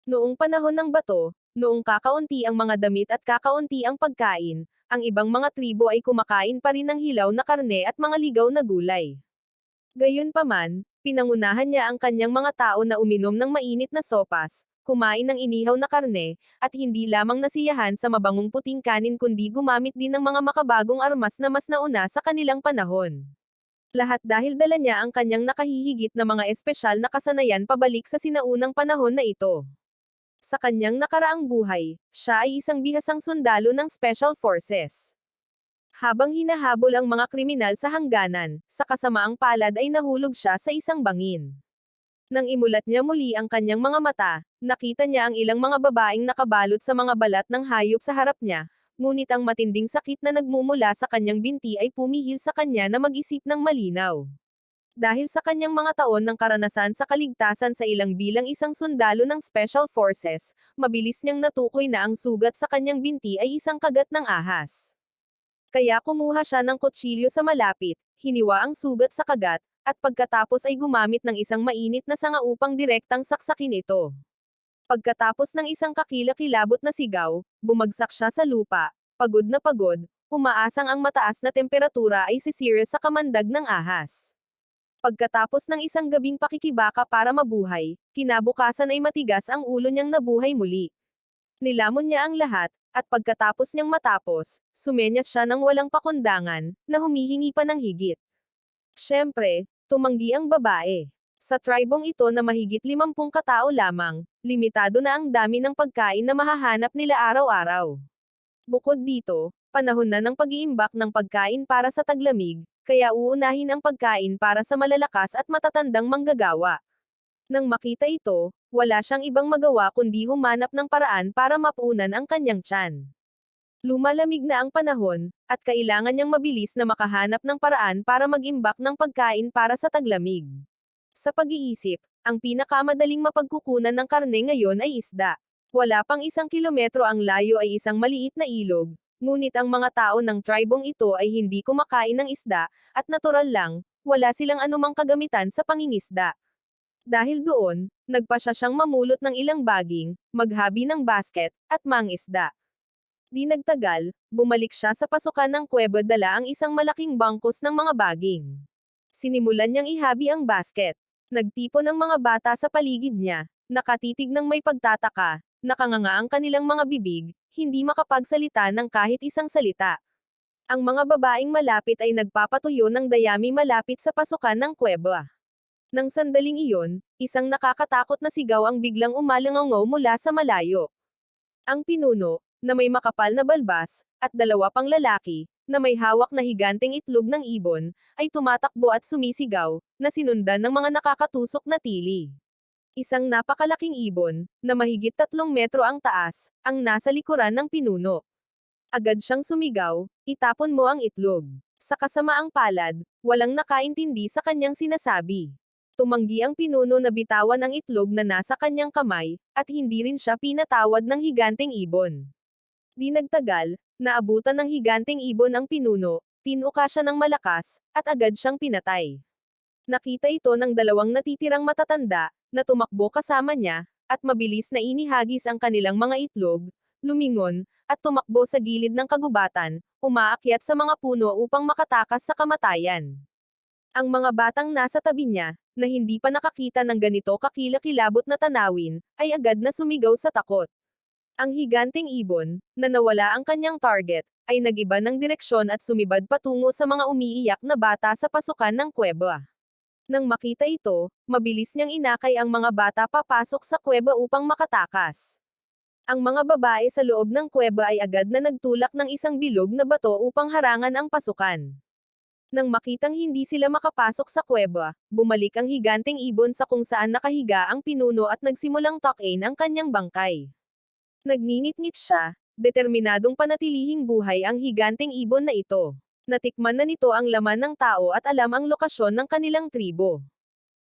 Noong panahon ng bato, noong kakaunti ang mga damit at kakaunti ang pagkain, ang ibang mga tribo ay kumakain pa rin ng hilaw na karne at mga ligaw na gulay. Gayunpaman, pinangunahan niya ang kanyang mga tao na uminom ng mainit na sopas, kumain ng inihaw na karne, at hindi lamang nasiyahan sa mabangong puting kanin kundi gumamit din ng mga makabagong armas na mas nauna sa kanilang panahon. Lahat dahil dala niya ang kanyang nakahihigit na mga espesyal na kasanayan pabalik sa sinaunang panahon na ito. Sa kanyang nakaraang buhay, siya ay isang bihasang sundalo ng Special Forces. Habang hinahabol ang mga kriminal sa hangganan, sa kasamaang palad ay nahulog siya sa isang bangin. Nang imulat niya muli ang kanyang mga mata, nakita niya ang ilang mga babaeng nakabalot sa mga balat ng hayop sa harap niya, ngunit ang matinding sakit na nagmumula sa kanyang binti ay pumihil sa kanya na mag-isip ng malinaw. Dahil sa kanyang mga taon ng karanasan sa kaligtasan sa ilang bilang isang sundalo ng Special Forces, mabilis niyang natukoy na ang sugat sa kanyang binti ay isang kagat ng ahas. Kaya kumuha siya ng kutsilyo sa malapit, hiniwa ang sugat sa kagat, at pagkatapos ay gumamit ng isang mainit na sanga upang direktang saksakin ito. Pagkatapos ng isang kakilakilabot na sigaw, bumagsak siya sa lupa, pagod, umaasang ang mataas na temperatura ay sisira sa kamandag ng ahas. Pagkatapos ng isang gabing pakikibaka para mabuhay, kinabukasan ay matigas ang ulo niyang nabuhay muli. Nilamon niya ang lahat, at pagkatapos niyang matapos, sumenyas siya ng walang pakundangan, na humihingi pa ng higit. Siyempre, tumanggi ang babae. Sa tribong ito na mahigit 50 katao lamang, limitado na ang dami ng pagkain na mahahanap nila araw-araw. Bukod dito, panahon na ng pag-iimbak ng pagkain para sa taglamig, kaya uunahin ang pagkain para sa malalakas at matatandang manggagawa. Nang makita ito, wala siyang ibang magawa kundi humanap ng paraan para mapunan ang kanyang tiyan. Lumalamig na ang panahon, at kailangan niyang mabilis na makahanap ng paraan para mag-imbak ng pagkain para sa taglamig. Sa pag-iisip, ang pinakamadaling mapagkukunan ng karne ngayon ay isda. Wala pang 1 kilometro ang layo ay isang maliit na ilog, ngunit ang mga tao ng tribong ito ay hindi kumakain ng isda, at natural lang, wala silang anumang kagamitan sa pangingisda. Dahil doon, nagpasya siyang mamulot ng ilang baging, maghabi ng basket, at mangisda. Di nagtagal, bumalik siya sa pasukan ng kuweba dala ang isang malaking bangkos ng mga baging. Sinimulan niyang ihabi ang basket. Nagtipon ang mga bata sa paligid niya, nakatitig ng may pagtataka, nakanganga ang kanilang mga bibig, hindi makapagsalita ng kahit isang salita. Ang mga babaeng malapit ay nagpapatuyo ng dayami malapit sa pasukan ng kuweba. Nang sandaling iyon, isang nakakatakot na sigaw ang biglang umalangaw mula sa malayo. Ang pinuno, na may makapal na balbas, at dalawa pang lalaki, na may hawak na higanteng itlog ng ibon, ay tumatakbo at sumisigaw, na sinundan ng mga nakakatusok na tili. Isang napakalaking ibon, na mahigit 3 metro ang taas, ang nasa likuran ng pinuno. Agad siyang sumigaw, "Itapon mo ang itlog." Sa kasamaang palad, walang nakaintindi sa kanyang sinasabi. Tumanggi ang pinuno na bitawan ang itlog na nasa kanyang kamay, at hindi rin siya pinatawad ng higanteng ibon. Di nagtagal, naabutan ng higanteng ibon ang pinuno, tinuka siya ng malakas, at agad siyang pinatay. Nakita ito ng dalawang natitirang matatanda, na tumakbo kasama niya, at mabilis na inihagis ang kanilang mga itlog, lumingon, at tumakbo sa gilid ng kagubatan, umaakyat sa mga puno upang makatakas sa kamatayan. Ang mga batang nasa tabi niya, na hindi pa nakakita ng ganito kakilakilabot na tanawin, ay agad na sumigaw sa takot. Ang higanteng ibon, na nawala ang kanyang target, ay nagiba ng direksyon at sumibad patungo sa mga umiiyak na bata sa pasukan ng kuweba. Nang makita ito, mabilis niyang inakay ang mga bata papasok sa kuweba upang makatakas. Ang mga babae sa loob ng kuweba ay agad na nagtulak ng isang bilog na bato upang harangan ang pasukan. Nang makitang hindi sila makapasok sa kuweba, bumalik ang higanteng ibon sa kung saan nakahiga ang pinuno at nagsimulang tuck-in ang kanyang bangkay. Nagninit-ngit siya, determinadong panatilihing buhay ang higanteng ibon na ito. Natikman na nito ang laman ng tao at alam ang lokasyon ng kanilang tribo.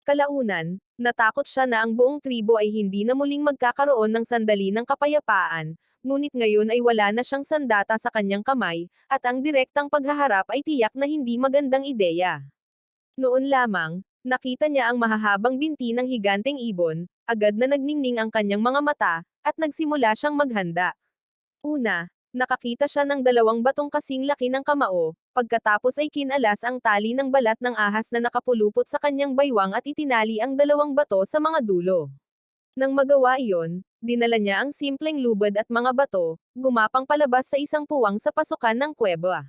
Kalaunan, natakot siya na ang buong tribo ay hindi na muling magkakaroon ng sandali ng kapayapaan, ngunit ngayon ay wala na siyang sandata sa kanyang kamay, at ang direktang paghaharap ay tiyak na hindi magandang ideya. Noon lamang, Nakita niya ang mahahabang binti ng higanteng ibon, agad na nagningning ang kanyang mga mata, at nagsimula siyang maghanda. Una, nakakita siya ng dalawang batong kasing laki ng kamao, pagkatapos ay kinalas ang tali ng balat ng ahas na nakapulupot sa kanyang baywang at itinali ang dalawang bato sa mga dulo. Nang magawa iyon, dinala niya ang simpleng lubad at mga bato, gumapang palabas sa isang puwang sa pasukan ng kuweba.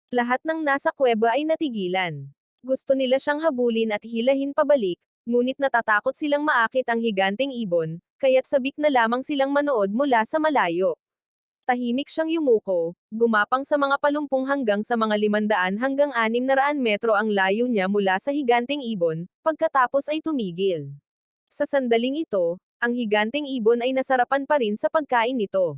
Lahat ng nasa kuweba ay natigilan. Gusto nila siyang habulin at hilahin pabalik, ngunit natatakot silang maakit ang higanteng ibon, kaya't sabik na lamang silang manood mula sa malayo. Tahimik siyang yumuko, gumapang sa mga palumpong hanggang sa mga 500 hanggang 600 metro ang layo niya mula sa higanteng ibon, pagkatapos ay tumigil. Sa sandaling ito, ang higanteng ibon ay nasarapan pa rin sa pagkain nito.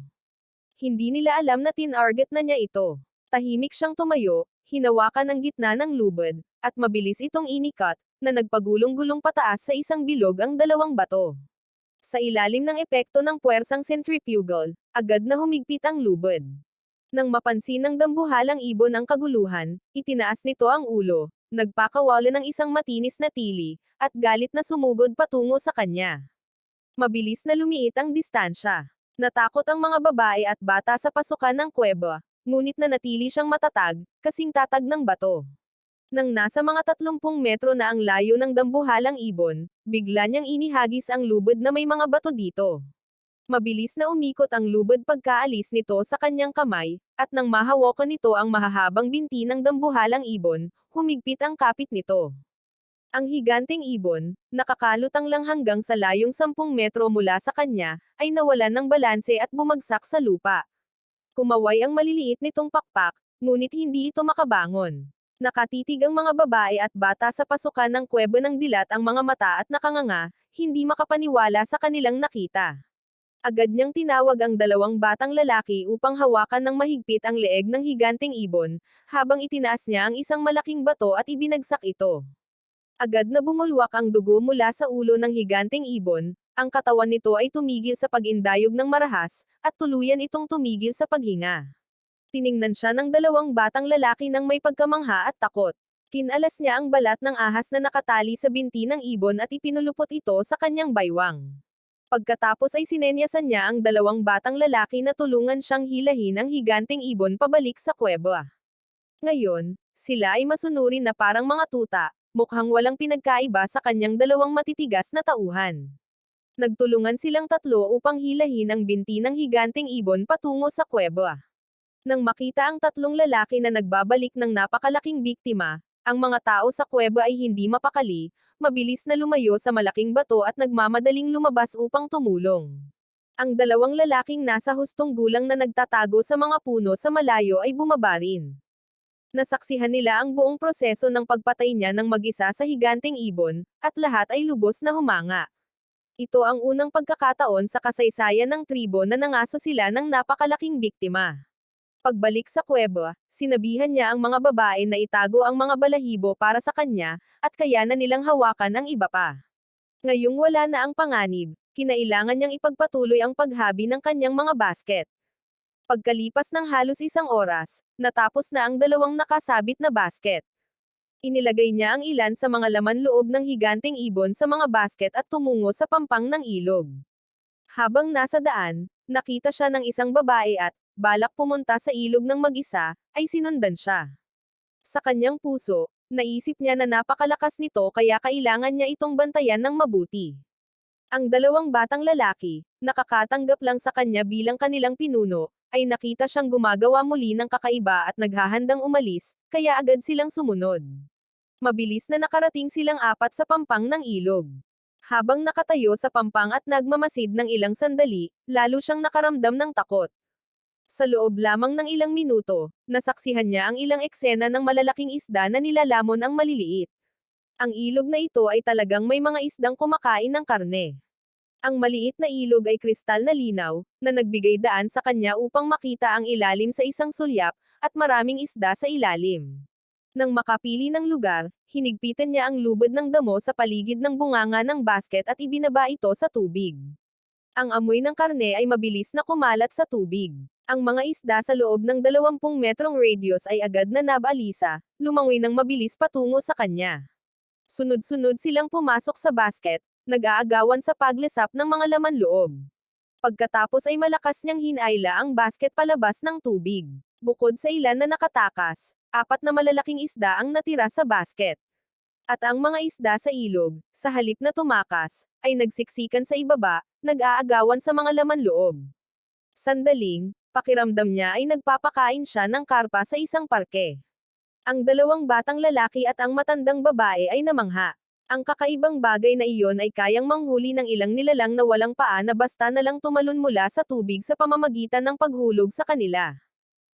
Hindi nila alam na tinarget na niya ito. Tahimik siyang tumayo, hinawakan ang gitna ng lubad, at mabilis itong inikat, na nagpagulong-gulong pataas sa isang bilog ang dalawang bato. Sa ilalim ng epekto ng puwersang centrifugal, agad na humigpit ang lubad. Nang mapansin ng dambuhalang ibon ang kaguluhan, itinaas nito ang ulo, nagpakawala ng isang matinis na tili, at galit na sumugod patungo sa kanya. Mabilis na lumiit ang distansya. Natakot ang mga babae at bata sa pasukan ng kuweba, ngunit nanatili siyang matatag, kasing tatag ng bato. Nang nasa mga 30 metro na ang layo ng dambuhalang ibon, bigla niyang inihagis ang lubad na may mga bato dito. Mabilis na umikot ang lubad pagkaalis nito sa kanyang kamay, at nang mahawakan nito ang mahahabang binti ng dambuhalang ibon, humigpit ang kapit nito. Ang higanteng ibon, nakakalutang lang hanggang sa layong 10 metro mula sa kanya, ay nawalan ng balanse at bumagsak sa lupa. Kumaway ang maliliit nitong pakpak, ngunit hindi ito makabangon. Nakatitig ang mga babae at bata sa pasukan ng kuweba ng dilat ang mga mata at nakanganga, hindi makapaniwala sa kanilang nakita. Agad niyang tinawag ang dalawang batang lalaki upang hawakan ng mahigpit ang leeg ng higanteng ibon, habang itinaas niya ang isang malaking bato at ibinagsak ito. Agad na bumulwak ang dugo mula sa ulo ng higanteng ibon, ang katawan nito ay tumigil sa pag-indayog ng marahas, at tuluyan itong tumigil sa paghinga. Tiningnan siya ng dalawang batang lalaki nang may pagkamangha at takot. Kinalas niya ang balat ng ahas na nakatali sa binti ng ibon at ipinulupot ito sa kanyang baywang. Pagkatapos ay sinenyasan niya ang dalawang batang lalaki na tulungan siyang hilahin ang higanteng ibon pabalik sa kuweba. Ngayon, sila ay masunurin na parang mga tuta, mukhang walang pinagkaiba sa kanyang dalawang matitigas na tauhan. Nagtulungan silang tatlo upang hilahin ang binti ng higanteng ibon patungo sa kuweba. Nang makita ang tatlong lalaki na nagbabalik ng napakalaking biktima, ang mga tao sa kuweba ay hindi mapakali, mabilis na lumayo sa malaking bato at nagmamadaling lumabas upang tumulong. Ang dalawang lalaking nasa hustong gulang na nagtatago sa mga puno sa malayo ay bumaba rin. Nasaksihan nila ang buong proseso ng pagpatay niya ng mag-isa sa higanteng ibon, at lahat ay lubos na humanga. Ito ang unang pagkakataon sa kasaysayan ng tribo na nangaso sila ng napakalaking biktima. Pagbalik sa kuweba, sinabihan niya ang mga babae na itago ang mga balahibo para sa kanya, at kaya na nilang hawakan ang iba pa. Ngayong wala na ang panganib, kinailangan niyang ipagpatuloy ang paghabi ng kanyang mga basket. Pagkalipas ng halos 1 oras, natapos na ang dalawang nakasabit na basket. Inilagay niya ang ilan sa mga laman loob ng higanteng ibon sa mga basket at tumungo sa pampang ng ilog. Habang nasa daan, nakita siya ng isang babae at, balak pumunta sa ilog ng mag-isa, ay sinundan siya. Sa kanyang puso, naisip niya na napakalakas nito kaya kailangan niya itong bantayan ng mabuti. Ang dalawang batang lalaki, nakakatanggap lang sa kanya bilang kanilang pinuno, ay nakita siyang gumagawa muli ng kakaiba at naghahandang umalis, kaya agad silang sumunod. Mabilis na nakarating silang apat sa pampang ng ilog. Habang nakatayo sa pampang at nagmamasid ng ilang sandali, lalo siyang nakaramdam ng takot. Sa loob lamang ng ilang minuto, nasaksihan niya ang ilang eksena ng malalaking isda na nilalamon ang maliliit. Ang ilog na ito ay talagang may mga isdang kumakain ng karne. Ang maliit na ilog ay kristal na linaw, na nagbigay daan sa kanya upang makita ang ilalim sa isang sulyap, at maraming isda sa ilalim. Nang makapili ng lugar, hinigpitan niya ang lubad ng damo sa paligid ng bunganga ng basket at ibinaba ito sa tubig. Ang amoy ng karne ay mabilis na kumalat sa tubig. Ang mga isda sa loob ng 20 metrong radius ay agad na nabalisa, lumangoy ng mabilis patungo sa kanya. Sunod-sunod silang pumasok sa basket, nag-aagawan sa paglisap ng mga laman loob. Pagkatapos ay malakas niyang hinayla ang basket palabas ng tubig. Bukod sa ilan na nakatakas, 4 na malalaking isda ang natira sa basket. At ang mga isda sa ilog, sa halip na tumakas, ay nagsiksikan sa ibaba, nag-aagawan sa mga laman loob. Sandaling, pakiramdam niya ay nagpapakain siya ng karpa sa isang parke. Ang 2 batang lalaki at ang matandang babae ay namangha. Ang kakaibang bagay na iyon ay kayang manghuli ng ilang nilalang na walang paa na basta na lang tumalon mula sa tubig sa pamamagitan ng paghulog sa kanila.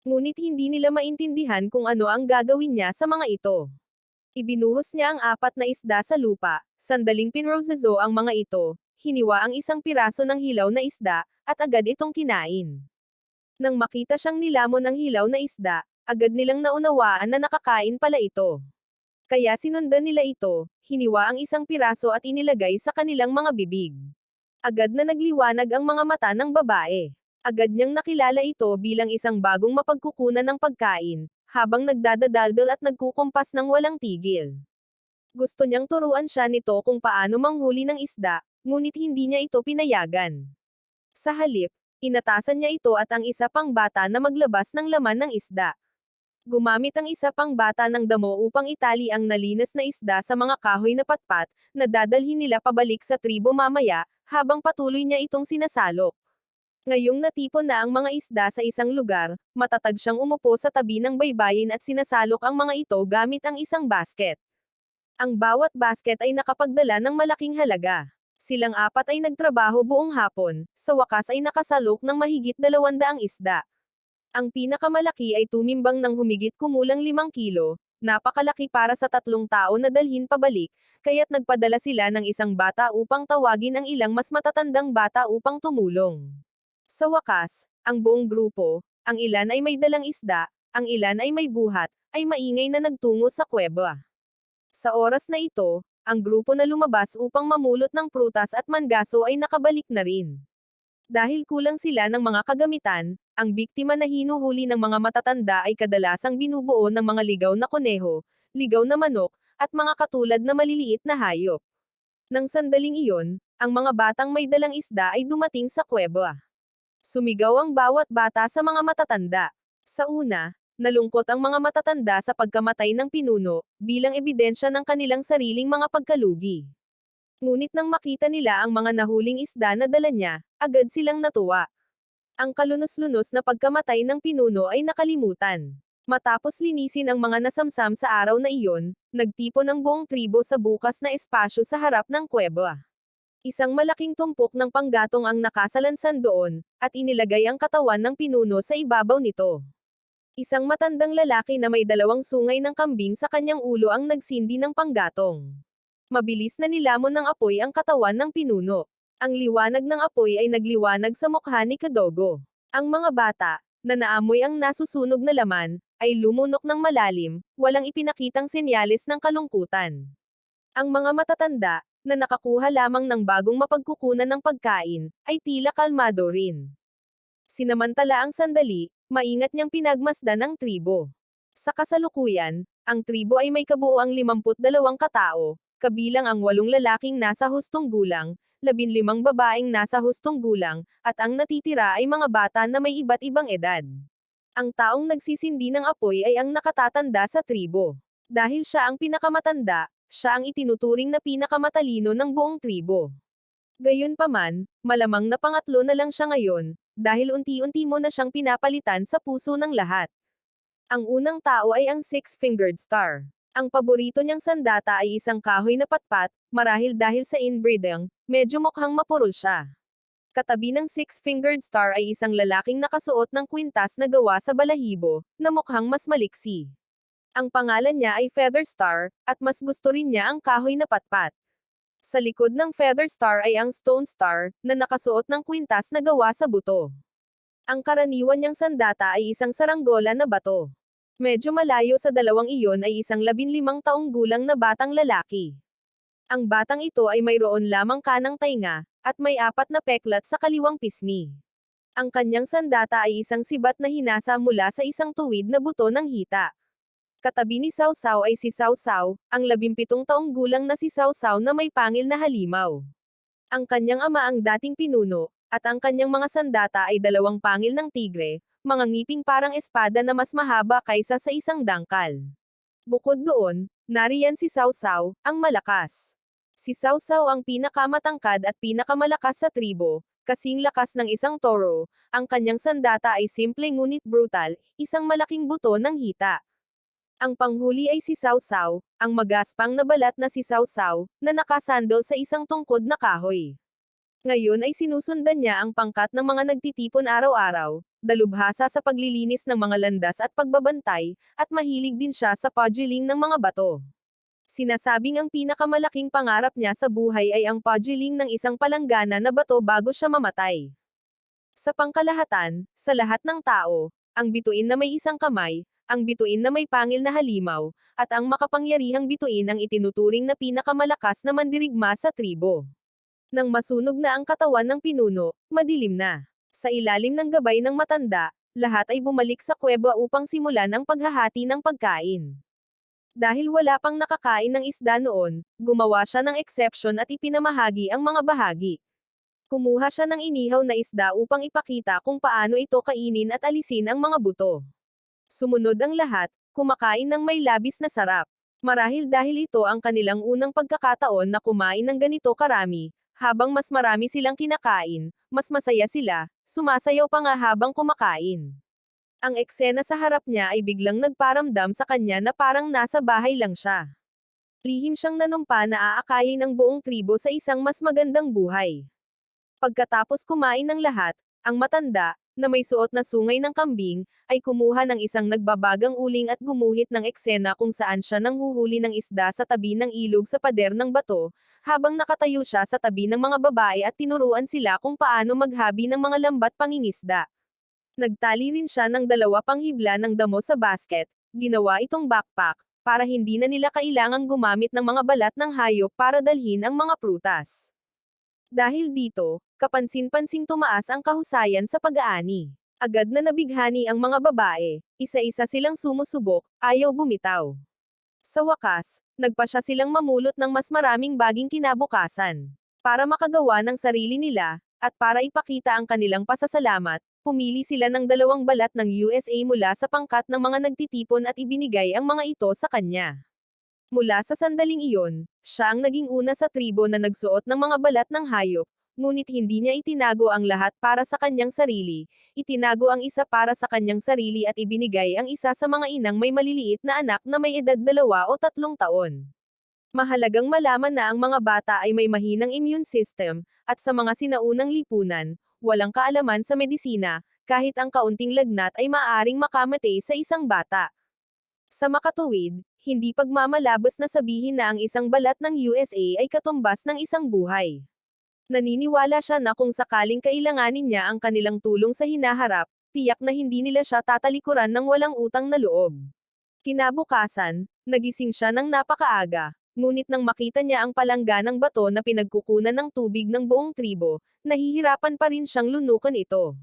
Ngunit hindi nila maintindihan kung ano ang gagawin niya sa mga ito. Ibinuhos niya ang 4 na isda sa lupa, sandaling pinroseso ang mga ito, hiniwa ang isang piraso ng hilaw na isda, at agad itong kinain. Nang makita siyang nilamon ng hilaw na isda, agad nilang naunawaan na nakakain pala ito. Kaya sinundan nila ito, hiniwa ang isang piraso at inilagay sa kanilang mga bibig. Agad na nagliwanag ang mga mata ng babae. Agad niyang nakilala ito bilang isang bagong mapagkukunan ng pagkain, habang nagdadadaldal at nagkukumpas ng walang tigil. Gusto niyang turuan siya nito kung paano manghuli ng isda, ngunit hindi niya ito pinayagan. Sa halip, inatasan niya ito at ang isa pang bata na maglabas ng laman ng isda. Gumamit ang isa pang bata ng damo upang itali ang nalinas na isda sa mga kahoy na patpat, na dadalhin nila pabalik sa tribo mamaya, habang patuloy niya itong sinasalok. Ngayong natipon na ang mga isda sa isang lugar, matatag siyang umupo sa tabi ng baybayin at sinasalok ang mga ito gamit ang isang basket. Ang bawat basket ay nakapagdala ng malaking halaga. Silang 4 ay nagtrabaho buong hapon, sa wakas ay nakasalok ng mahigit 200 isda. Ang pinakamalaki ay tumimbang ng humigit kumulang 5 kilo, napakalaki para sa 3 tao na dalhin pabalik, kaya't nagpadala sila ng isang bata upang tawagin ang ilang mas matatandang bata upang tumulong. Sa wakas, ang buong grupo, ang ilan ay may dalang isda, ang ilan ay may buhat, ay maingay na nagtungo sa kuweba. Sa oras na ito, ang grupo na lumabas upang mamulot ng prutas at manggaso ay nakabalik na rin. Dahil kulang sila ng mga kagamitan, ang biktima na hinuhuli ng mga matatanda ay kadalasang binubuo ng mga ligaw na kuneho, ligaw na manok, at mga katulad na maliliit na hayop. Nang sandaling iyon, ang mga batang may dalang isda ay dumating sa kuweba. Sumigaw ang bawat bata sa mga matatanda. Sa una, nalungkot ang mga matatanda sa pagkamatay ng pinuno, bilang ebidensya ng kanilang sariling mga pagkalugi. Ngunit nang makita nila ang mga nahuling isda na dala niya, agad silang natuwa. Ang kalunos-lunos na pagkamatay ng pinuno ay nakalimutan. Matapos linisin ang mga nasamsam sa araw na iyon, nagtipon ang buong tribo sa bukas na espasyo sa harap ng kuweba. Isang malaking tumpok ng panggatong ang nakasalansan doon, at inilagay ang katawan ng pinuno sa ibabaw nito. Isang matandang lalaki na may 2 sungay ng kambing sa kanyang ulo ang nagsindi ng panggatong. Mabilis na nilamon ng apoy ang katawan ng pinuno. Ang liwanag ng apoy ay nagliwanag sa mukha ni Kadogo. Ang mga bata, na naamoy ang nasusunog na laman, ay lumunok ng malalim, walang ipinakitang senyales ng kalungkutan. Ang mga matatanda, na nakakuha lamang ng bagong mapagkukunan ng pagkain, ay tila kalmado rin. Sinamantala ang sandali, maingat niyang pinagmasdan ng tribo. Sa kasalukuyan, ang tribo ay may kabuuang 52 katao, kabilang ang 8 lalaking nasa hustong gulang, 15 babaeng nasa hustong gulang, at ang natitira ay mga bata na may iba't ibang edad. Ang taong nagsisindi ng apoy ay ang nakatatanda sa tribo. Dahil siya ang pinakamatanda, siya ang itinuturing na pinakamatalino ng buong tribo. Gayunpaman, malamang na pangatlo na lang siya ngayon, dahil unti-unti mo na siyang pinapalitan sa puso ng lahat. Ang unang tao ay ang Six-Fingered Star. Ang paborito niyang sandata ay isang kahoy na patpat, marahil dahil sa inbreeding, medyo mukhang mapurol siya. Katabi ng Six-Fingered Star ay isang lalaking nakasuot ng kwintas na gawa sa balahibo, na mukhang mas maliksi. Ang pangalan niya ay Feather Star, at mas gusto rin niya ang kahoy na patpat. Sa likod ng Feather Star ay ang Stone Star, na nakasuot ng kwintas na gawa sa buto. Ang karaniwan niyang sandata ay isang saranggola na bato. Medyo malayo sa dalawang iyon ay isang 15 taong gulang na batang lalaki. Ang batang ito ay mayroon lamang kanang tainga, at may 4 na peklat sa kaliwang pisngi. Ang kanyang sandata ay isang sibat na hinasa mula sa isang tuwid na buto ng hita. Katabi ni Cao Cao ay si Cao Cao, ang 17 taong gulang na si Cao Cao na may pangil na halimaw. Ang kanyang ama ang dating pinuno, at ang kanyang mga sandata ay 2 pangil ng tigre, mga ngiping parang espada na mas mahaba kaysa sa isang dangkal. Bukod doon, nariyan si Cao Cao, ang malakas. Si Cao Cao ang pinakamatangkad at pinakamalakas sa tribo, kasing lakas ng isang toro, ang kanyang sandata ay simple ngunit brutal, isang malaking buto ng hita. Ang panghuli ay si Cao Cao, ang magaspang na balat na si Cao Cao, na nakasandal sa isang tungkod na kahoy. Ngayon ay sinusundan niya ang pangkat ng mga nagtitipon araw-araw, dalubhasa sa paglilinis ng mga landas at pagbabantay, at mahilig din siya sa pugiling ng mga bato. Sinasabing ang pinakamalaking pangarap niya sa buhay ay ang pugiling ng isang palanggana na bato bago siya mamatay. Sa pangkalahatan, sa lahat ng tao, ang bituin na may isang kamay, ang bituin na may pangil na halimaw, at ang makapangyarihang bituin ang itinuturing na pinakamalakas na mandirigma sa tribo. Nang masunog na ang katawan ng pinuno, madilim na. Sa ilalim ng gabay ng matanda, lahat ay bumalik sa kuweba upang simulan ang paghahati ng pagkain. Dahil wala pang nakakain ng isda noon, gumawa siya ng exception at ipinamahagi ang mga bahagi. Kumuha siya ng inihaw na isda upang ipakita kung paano ito kainin at alisin ang mga buto. Sumunod ang lahat, kumakain ng may labis na sarap. Marahil dahil ito ang kanilang unang pagkakataon na kumain ng ganito karami, habang mas marami silang kinakain, mas masaya sila, sumasayaw pa nga habang kumakain. Ang eksena sa harap niya ay biglang nagparamdam sa kanya na parang nasa bahay lang siya. Lihim siyang nanumpa na aakayin ng buong tribo sa isang mas magandang buhay. Pagkatapos kumain ng lahat, ang matanda, na may suot na sungay ng kambing, ay kumuha ng isang nagbabagang uling at gumuhit ng eksena kung saan siya nanghuhuli ng isda sa tabi ng ilog sa pader ng bato, habang nakatayo siya sa tabi ng mga babae at tinuruan sila kung paano maghabi ng mga lambat pangingisda. Nagtali rin siya ng 2 panghibla ng damo sa basket, ginawa itong backpack, para hindi na nila kailangang gumamit ng mga balat ng hayop para dalhin ang mga prutas. Dahil dito, kapansin-pansing tumaas ang kahusayan sa pag-aani. Agad na nabighani ang mga babae, isa-isa silang sumusubok, ayaw bumitaw. Sa wakas, nagpasya silang mamulot ng mas maraming baging kinabukasan. Para makagawa ng sarili nila, at para ipakita ang kanilang pasasalamat, pumili sila ng 2 balat ng USA mula sa pangkat ng mga nagtitipon at ibinigay ang mga ito sa kanya. Mula sa sandaling iyon, siya ang naging una sa tribo na nagsuot ng mga balat ng hayop, ngunit hindi niya itinago ang lahat para sa kanyang sarili, itinago ang isa para sa kanyang sarili at ibinigay ang isa sa mga inang may maliliit na anak na may edad 2 o 3 taon. Mahalagang malaman na ang mga bata ay may mahinang immune system, at sa mga sinaunang lipunan, walang kaalaman sa medisina, kahit ang kaunting lagnat ay maaaring makamatay sa isang bata. Sa makatuwid, hindi pagmamalabos na sabihin na ang isang balat ng USA ay katumbas ng isang buhay. Naniniwala siya na kung sakaling kailanganin niya ang kanilang tulong sa hinaharap, tiyak na hindi nila siya tatalikuran ng walang utang na loob. Kinabukasan, nagising siya ng napakaaga, ngunit nang makita niya ang palangganang bato na pinagkukunan ng tubig ng buong tribo, nahihirapan pa rin siyang lunukan ito.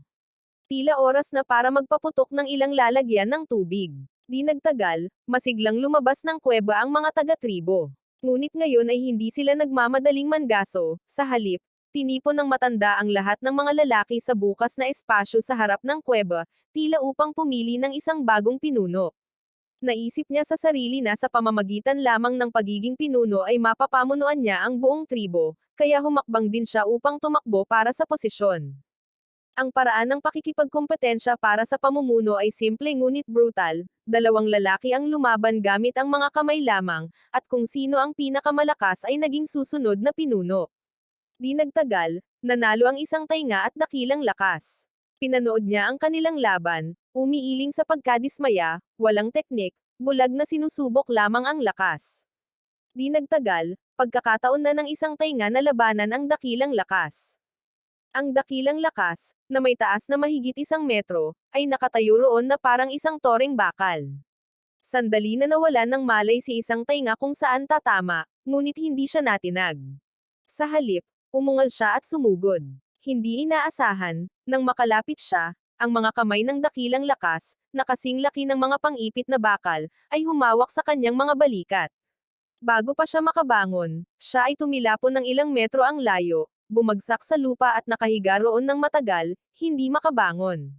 Tila oras na para magpaputok ng ilang lalagyan ng tubig. Di nagtagal, masiglang lumabas ng kuweba ang mga taga-tribo. Ngunit ngayon ay hindi sila nagmamadaling mangaso, sa halip, tinipon ng matanda ang lahat ng mga lalaki sa bukas na espasyo sa harap ng kuweba, tila upang pumili ng isang bagong pinuno. Naisip niya sa sarili na sa pamamagitan lamang ng pagiging pinuno ay mapapamunuan niya ang buong tribo, kaya humakbang din siya upang tumakbo para sa posisyon. Ang paraan ng pakikipagkompetensya para sa pamumuno ay simple ngunit brutal, 2 lalaki ang lumaban gamit ang mga kamay lamang, at kung sino ang pinakamalakas ay naging susunod na pinuno. Di nagtagal, nanalo ang isang tainga at dakilang lakas. Pinanood niya ang kanilang laban, umiiling sa pagkadismaya, walang teknik, bulag na sinusubok lamang ang lakas. Di nagtagal, pagkakataon na ng isang tainga na labanan ang dakilang lakas. Ang dakilang lakas, na may taas na mahigit 1 metro, ay nakatayo roon na parang isang toreng bakal. Sandali na nawalan ng malay si isang tainga kung saan tatama, ngunit hindi siya natinag. Sa halip, umungal siya at sumugod. Hindi inaasahan, nang makalapit siya, ang mga kamay ng dakilang lakas, na kasing laki ng mga pang-ipit na bakal, ay humawak sa kanyang mga balikat. Bago pa siya makabangon, siya ay tumilapon ng ilang metro ang layo, bumagsak sa lupa at nakahiga roon ng matagal, hindi makabangon.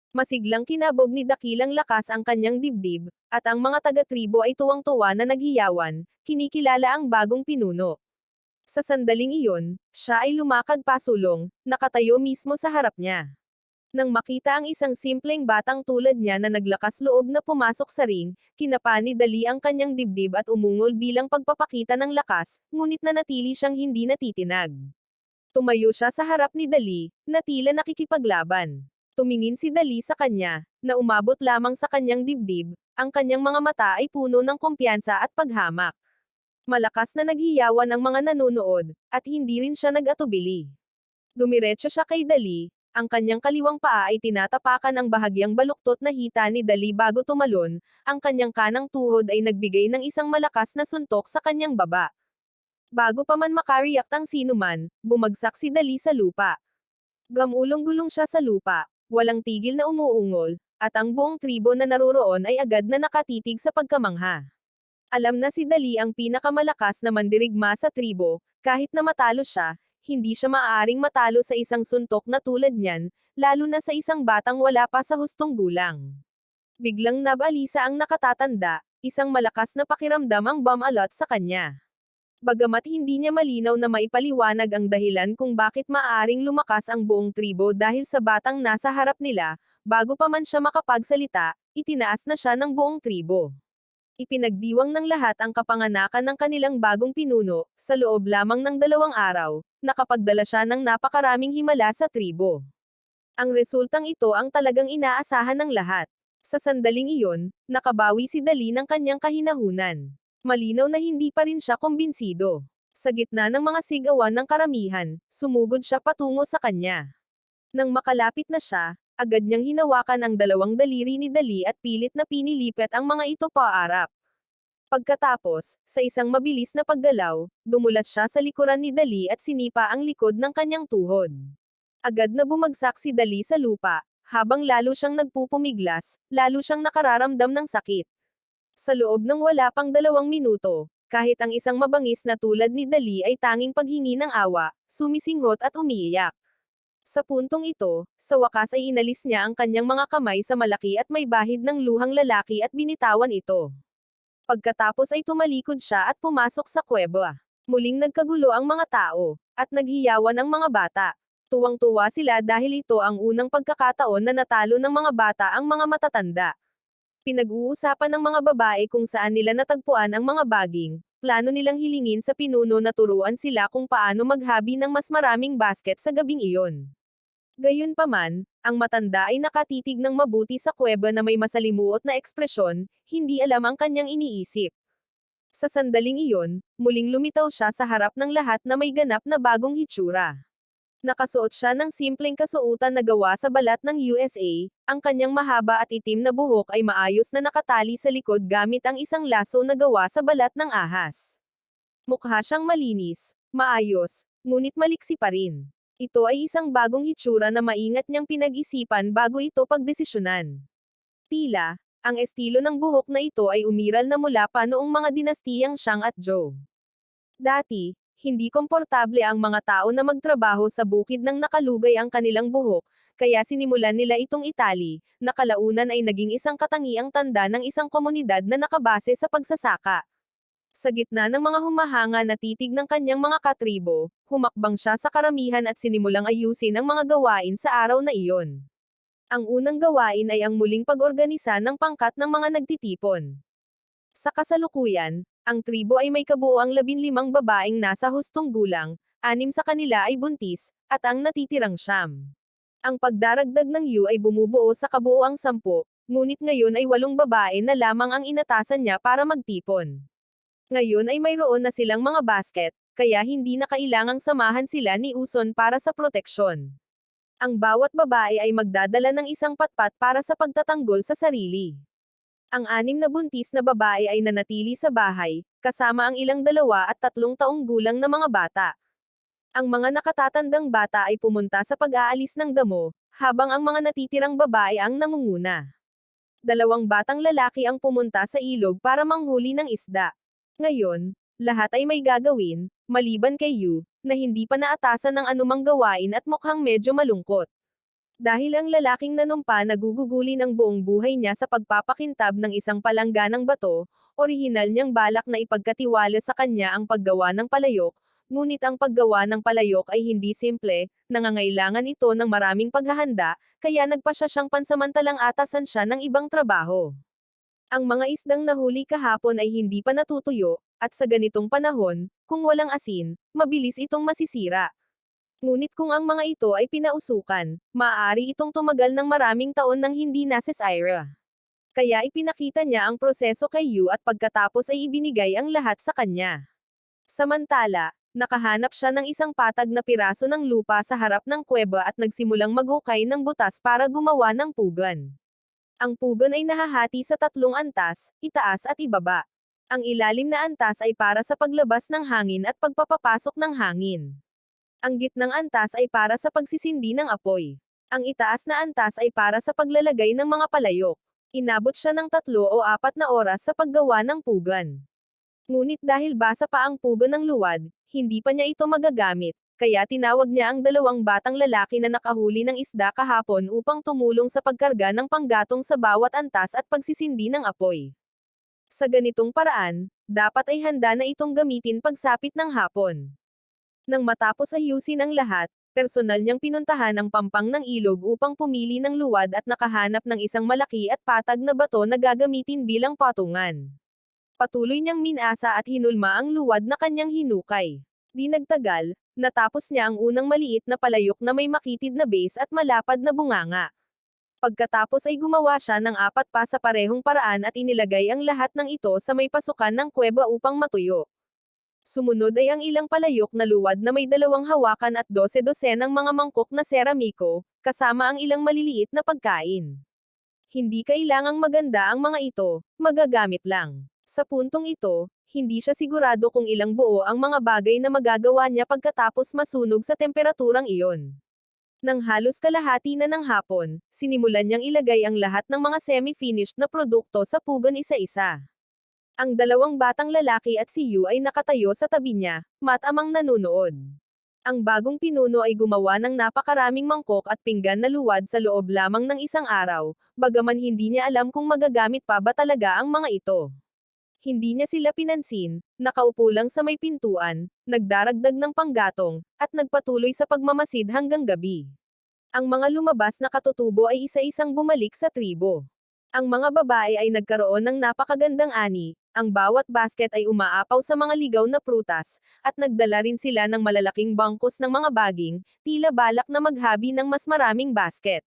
Masiglang kinabog ni dakilang lakas ang kanyang dibdib, at ang mga taga-tribo ay tuwang-tuwa na naghiyawan, kinikilala ang bagong pinuno. Sa sandaling iyon, siya ay lumakad pasulong, nakatayo mismo sa harap niya. Nang makita ang isang simpleng batang tulad niya na naglakas loob na pumasok sa ring, kinapa ni Dali ang kanyang dibdib at umungol bilang pagpapakita ng lakas, ngunit nanatili siyang hindi natitinag. Tumayo siya sa harap ni Dali, na tila nakikipaglaban. Tumingin si Dali sa kanya, na umabot lamang sa kanyang dibdib, ang kanyang mga mata ay puno ng kumpiyansa at paghamak. Malakas na naghiyawan ang mga nanonood, at hindi rin siya nag-atubili. Dumiretso siya kay Dali, ang kanyang kaliwang paa ay tinatapakan ang bahagyang baluktot na hita ni Dali bago tumalon, ang kanyang kanang tuhod ay nagbigay ng isang malakas na suntok sa kanyang baba. Bago pa man makareact ang sinuman, bumagsak si Dali sa lupa. Gamulong-gulong siya sa lupa, walang tigil na umuungol, at ang buong tribo na naroroon ay agad na nakatitig sa pagkamangha. Alam na si Dali ang pinakamalakas na mandirigma sa tribo, kahit na matalo siya, hindi siya maaaring matalo sa isang suntok na tulad niyan, lalo na sa isang batang wala pa sa hustong gulang. Biglang nabalisa ang nakatatanda, isang malakas na pakiramdam ang bumalot sa kanya. Bagamat hindi niya malinaw na maipaliwanag ang dahilan kung bakit maaaring lumakas ang buong tribo dahil sa batang nasa harap nila, bago pa man siya makapagsalita, itinaas na siya ng buong tribo. Ipinagdiwang ng lahat ang kapanganakan ng kanilang bagong pinuno, sa loob lamang ng 2 araw, nakapagdala siya ng napakaraming himala sa tribo. Ang resultang ito ang talagang inaasahan ng lahat. Sa sandaling iyon, nakabawi si Dali ng kanyang kahinahunan. Malinaw na hindi pa rin siya kumbinsido. Sa gitna ng mga sigawan ng karamihan, sumugod siya patungo sa kanya. Nang makalapit na siya, agad niyang hinawakan ang 2 daliri ni Dali at pilit na pinilipet ang mga ito paarap. Pagkatapos, sa isang mabilis na paggalaw, dumulas siya sa likuran ni Dali at sinipa ang likod ng kanyang tuhod. Agad na bumagsak si Dali sa lupa, habang lalo siyang nagpupumiglas, lalo siyang nakararamdam ng sakit. Sa loob ng wala pang 2 minuto, kahit ang isang mabangis na tulad ni Dali ay tanging paghingi ng awa, sumisinghot at umiiyak. Sa puntong ito, sa wakas ay inalis niya ang kanyang mga kamay sa malaki at may bahid ng luhang lalaki at binitawan ito. Pagkatapos ay tumalikod siya at pumasok sa kuweba. Muling nagkagulo ang mga tao, at naghiyawan ang mga bata. Tuwang-tuwa sila dahil ito ang unang pagkakataon na natalo ng mga bata ang mga matatanda. Pinag-uusapan ng mga babae kung saan nila natagpuan ang mga baging. Plano nilang hilingin sa pinuno na turuan sila kung paano maghabi ng mas maraming basket sa gabing iyon. Gayunpaman, ang matanda ay nakatitig ng mabuti sa kuweba na may masalimuot na ekspresyon, hindi alam ang kanyang iniisip. Sa sandaling iyon, muling lumitaw siya sa harap ng lahat na may ganap na bagong hitsura. Nakasuot siya ng simpleng kasuotan na gawa sa balat ng USA, ang kanyang mahaba at itim na buhok ay maayos na nakatali sa likod gamit ang isang laso na gawa sa balat ng ahas. Mukha siyang malinis, maayos, ngunit maliksi pa rin. Ito ay isang bagong hitsura na maingat niyang pinag-isipan bago ito pagdesisyonan. Tila, ang estilo ng buhok na ito ay umiral na mula pa noong mga dinastiyang Shang at Zhou. Dati, hindi komportable ang mga tao na magtrabaho sa bukid nang nakalugay ang kanilang buhok, kaya sinimulan nila itong itali, na kalaunan ay naging isang katangiang tanda ng isang komunidad na nakabase sa pagsasaka. Sa gitna ng mga humahanga na titig ng kanyang mga katribo, humakbang siya sa karamihan at sinimulang ayusin ang mga gawain sa araw na iyon. Ang unang gawain ay ang muling pag-organisa ng pangkat ng mga nagtitipon. Sa kasalukuyan, ang tribo ay may kabuuang 15 babaeng nasa hustong gulang, 6 sa kanila ay buntis, at ang natitirang 9. Ang pagdaragdag ng U ay bumubuo sa kabuuang 10, ngunit ngayon ay 8 babae na lamang ang inatasan niya para magtipon. Ngayon ay mayroon na silang mga basket, kaya hindi na kailangang samahan sila ni Uson para sa proteksyon. Ang bawat babae ay magdadala ng isang patpat para sa pagtatanggol sa sarili. Ang 6 na buntis na babae ay nanatili sa bahay, kasama ang ilang 2 at 3 taong gulang na mga bata. Ang mga nakatatandang bata ay pumunta sa pag-aalis ng damo, habang ang mga natitirang babae ang nangunguna. Dalawang batang lalaki ang pumunta sa ilog para manghuli ng isda. Ngayon, lahat ay may gagawin, maliban kay Yu, na hindi pa naatasan ng anumang gawain at mukhang medyo malungkot. Dahil ang lalaking nanumpa naguguguli ng buong buhay niya sa pagpapakintab ng isang palangganang bato, orihinal niyang balak na ipagkatiwala sa kanya ang paggawa ng palayok, ngunit ang paggawa ng palayok ay hindi simple, nangangailangan ito ng maraming paghahanda, kaya nagpasya siyang pansamantalang atasan siya ng ibang trabaho. Ang mga isdang nahuli kahapon ay hindi pa natutuyo, at sa ganitong panahon, kung walang asin, mabilis itong masisira. Ngunit kung ang mga ito ay pinausukan, maaari itong tumagal ng maraming taon nang hindi nasisira. Kaya ipinakita niya ang proseso kay Yu at pagkatapos ay ibinigay ang lahat sa kanya. Samantala, nakahanap siya ng isang patag na piraso ng lupa sa harap ng kuweba at nagsimulang maghukay ng butas para gumawa ng pugan. Ang pugan ay nahahati sa 3 antas, itaas at ibaba. Ang ilalim na antas ay para sa paglabas ng hangin at pagpapapasok ng hangin. Ang gitnang antas ay para sa pagsisindi ng apoy. Ang itaas na antas ay para sa paglalagay ng mga palayok. Inabot siya ng 3 o 4 na oras sa paggawa ng pugan. Ngunit dahil basa pa ang pugan ng luwad, hindi pa niya ito magagamit, kaya tinawag niya ang 2 batang lalaki na nakahuli ng isda kahapon upang tumulong sa pagkarga ng panggatong sa bawat antas at pagsisindi ng apoy. Sa ganitong paraan, dapat ay handa na itong gamitin pagsapit ng hapon. Nang matapos ayusin ang lahat, personal niyang pinuntahan ang pampang ng ilog upang pumili ng luwad at nakahanap ng isang malaki at patag na bato na gagamitin bilang patungan. Patuloy niyang minasa at hinulma ang luwad na kanyang hinukay. Di nagtagal, natapos niya ang unang maliit na palayok na may makitid na base at malapad na bunganga. Pagkatapos ay gumawa siya ng 4 pa sa parehong paraan at inilagay ang lahat ng ito sa may pasukan ng kuweba upang matuyo. Sumunod ay ang ilang palayok na luwad na may 2 hawakan at 12 ng mga mangkok na seramiko, kasama ang ilang maliliit na pagkain. Hindi kailangang maganda ang mga ito, magagamit lang. Sa puntong ito, hindi siya sigurado kung ilang buo ang mga bagay na magagawa niya pagkatapos masunog sa temperaturang iyon. Nang halos kalahati na ng hapon, sinimulan niyang ilagay ang lahat ng mga semi-finished na produkto sa pugan isa-isa. Ang 2 batang lalaki at si Yu ay nakatayo sa tabi niya, matamang nanunood. Ang bagong pinuno ay gumawa ng napakaraming mangkok at pinggan na luwad sa loob lamang ng isang araw, bagaman hindi niya alam kung magagamit pa ba talaga ang mga ito. Hindi niya sila pinansin, nakaupo lang sa may pintuan, nagdaragdag ng panggatong, at nagpatuloy sa pagmamasid hanggang gabi. Ang mga lumabas na katutubo ay isa-isang bumalik sa tribo. Ang mga babae ay nagkaroon ng napakagandang ani, ang bawat basket ay umaapaw sa mga ligaw na prutas, at nagdala rin sila ng malalaking bangkos ng mga baging, tila balak na maghabi ng mas maraming basket.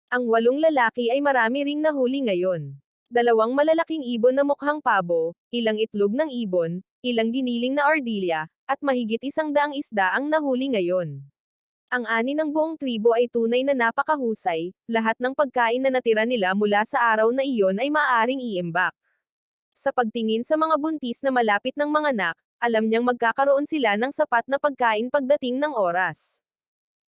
Ang 8 lalaki ay marami ring nahuli ngayon. 2 malalaking ibon na mukhang pabo, ilang itlog ng ibon, ilang giniling na ardilya, at mahigit 100 isda ang nahuli ngayon. Ang ani ng buong tribo ay tunay na napakahusay, lahat ng pagkain na natira nila mula sa araw na iyon ay maaaring iimbak. Sa pagtingin sa mga buntis na malapit ng mga anak, alam niyang magkakaroon sila ng sapat na pagkain pagdating ng oras.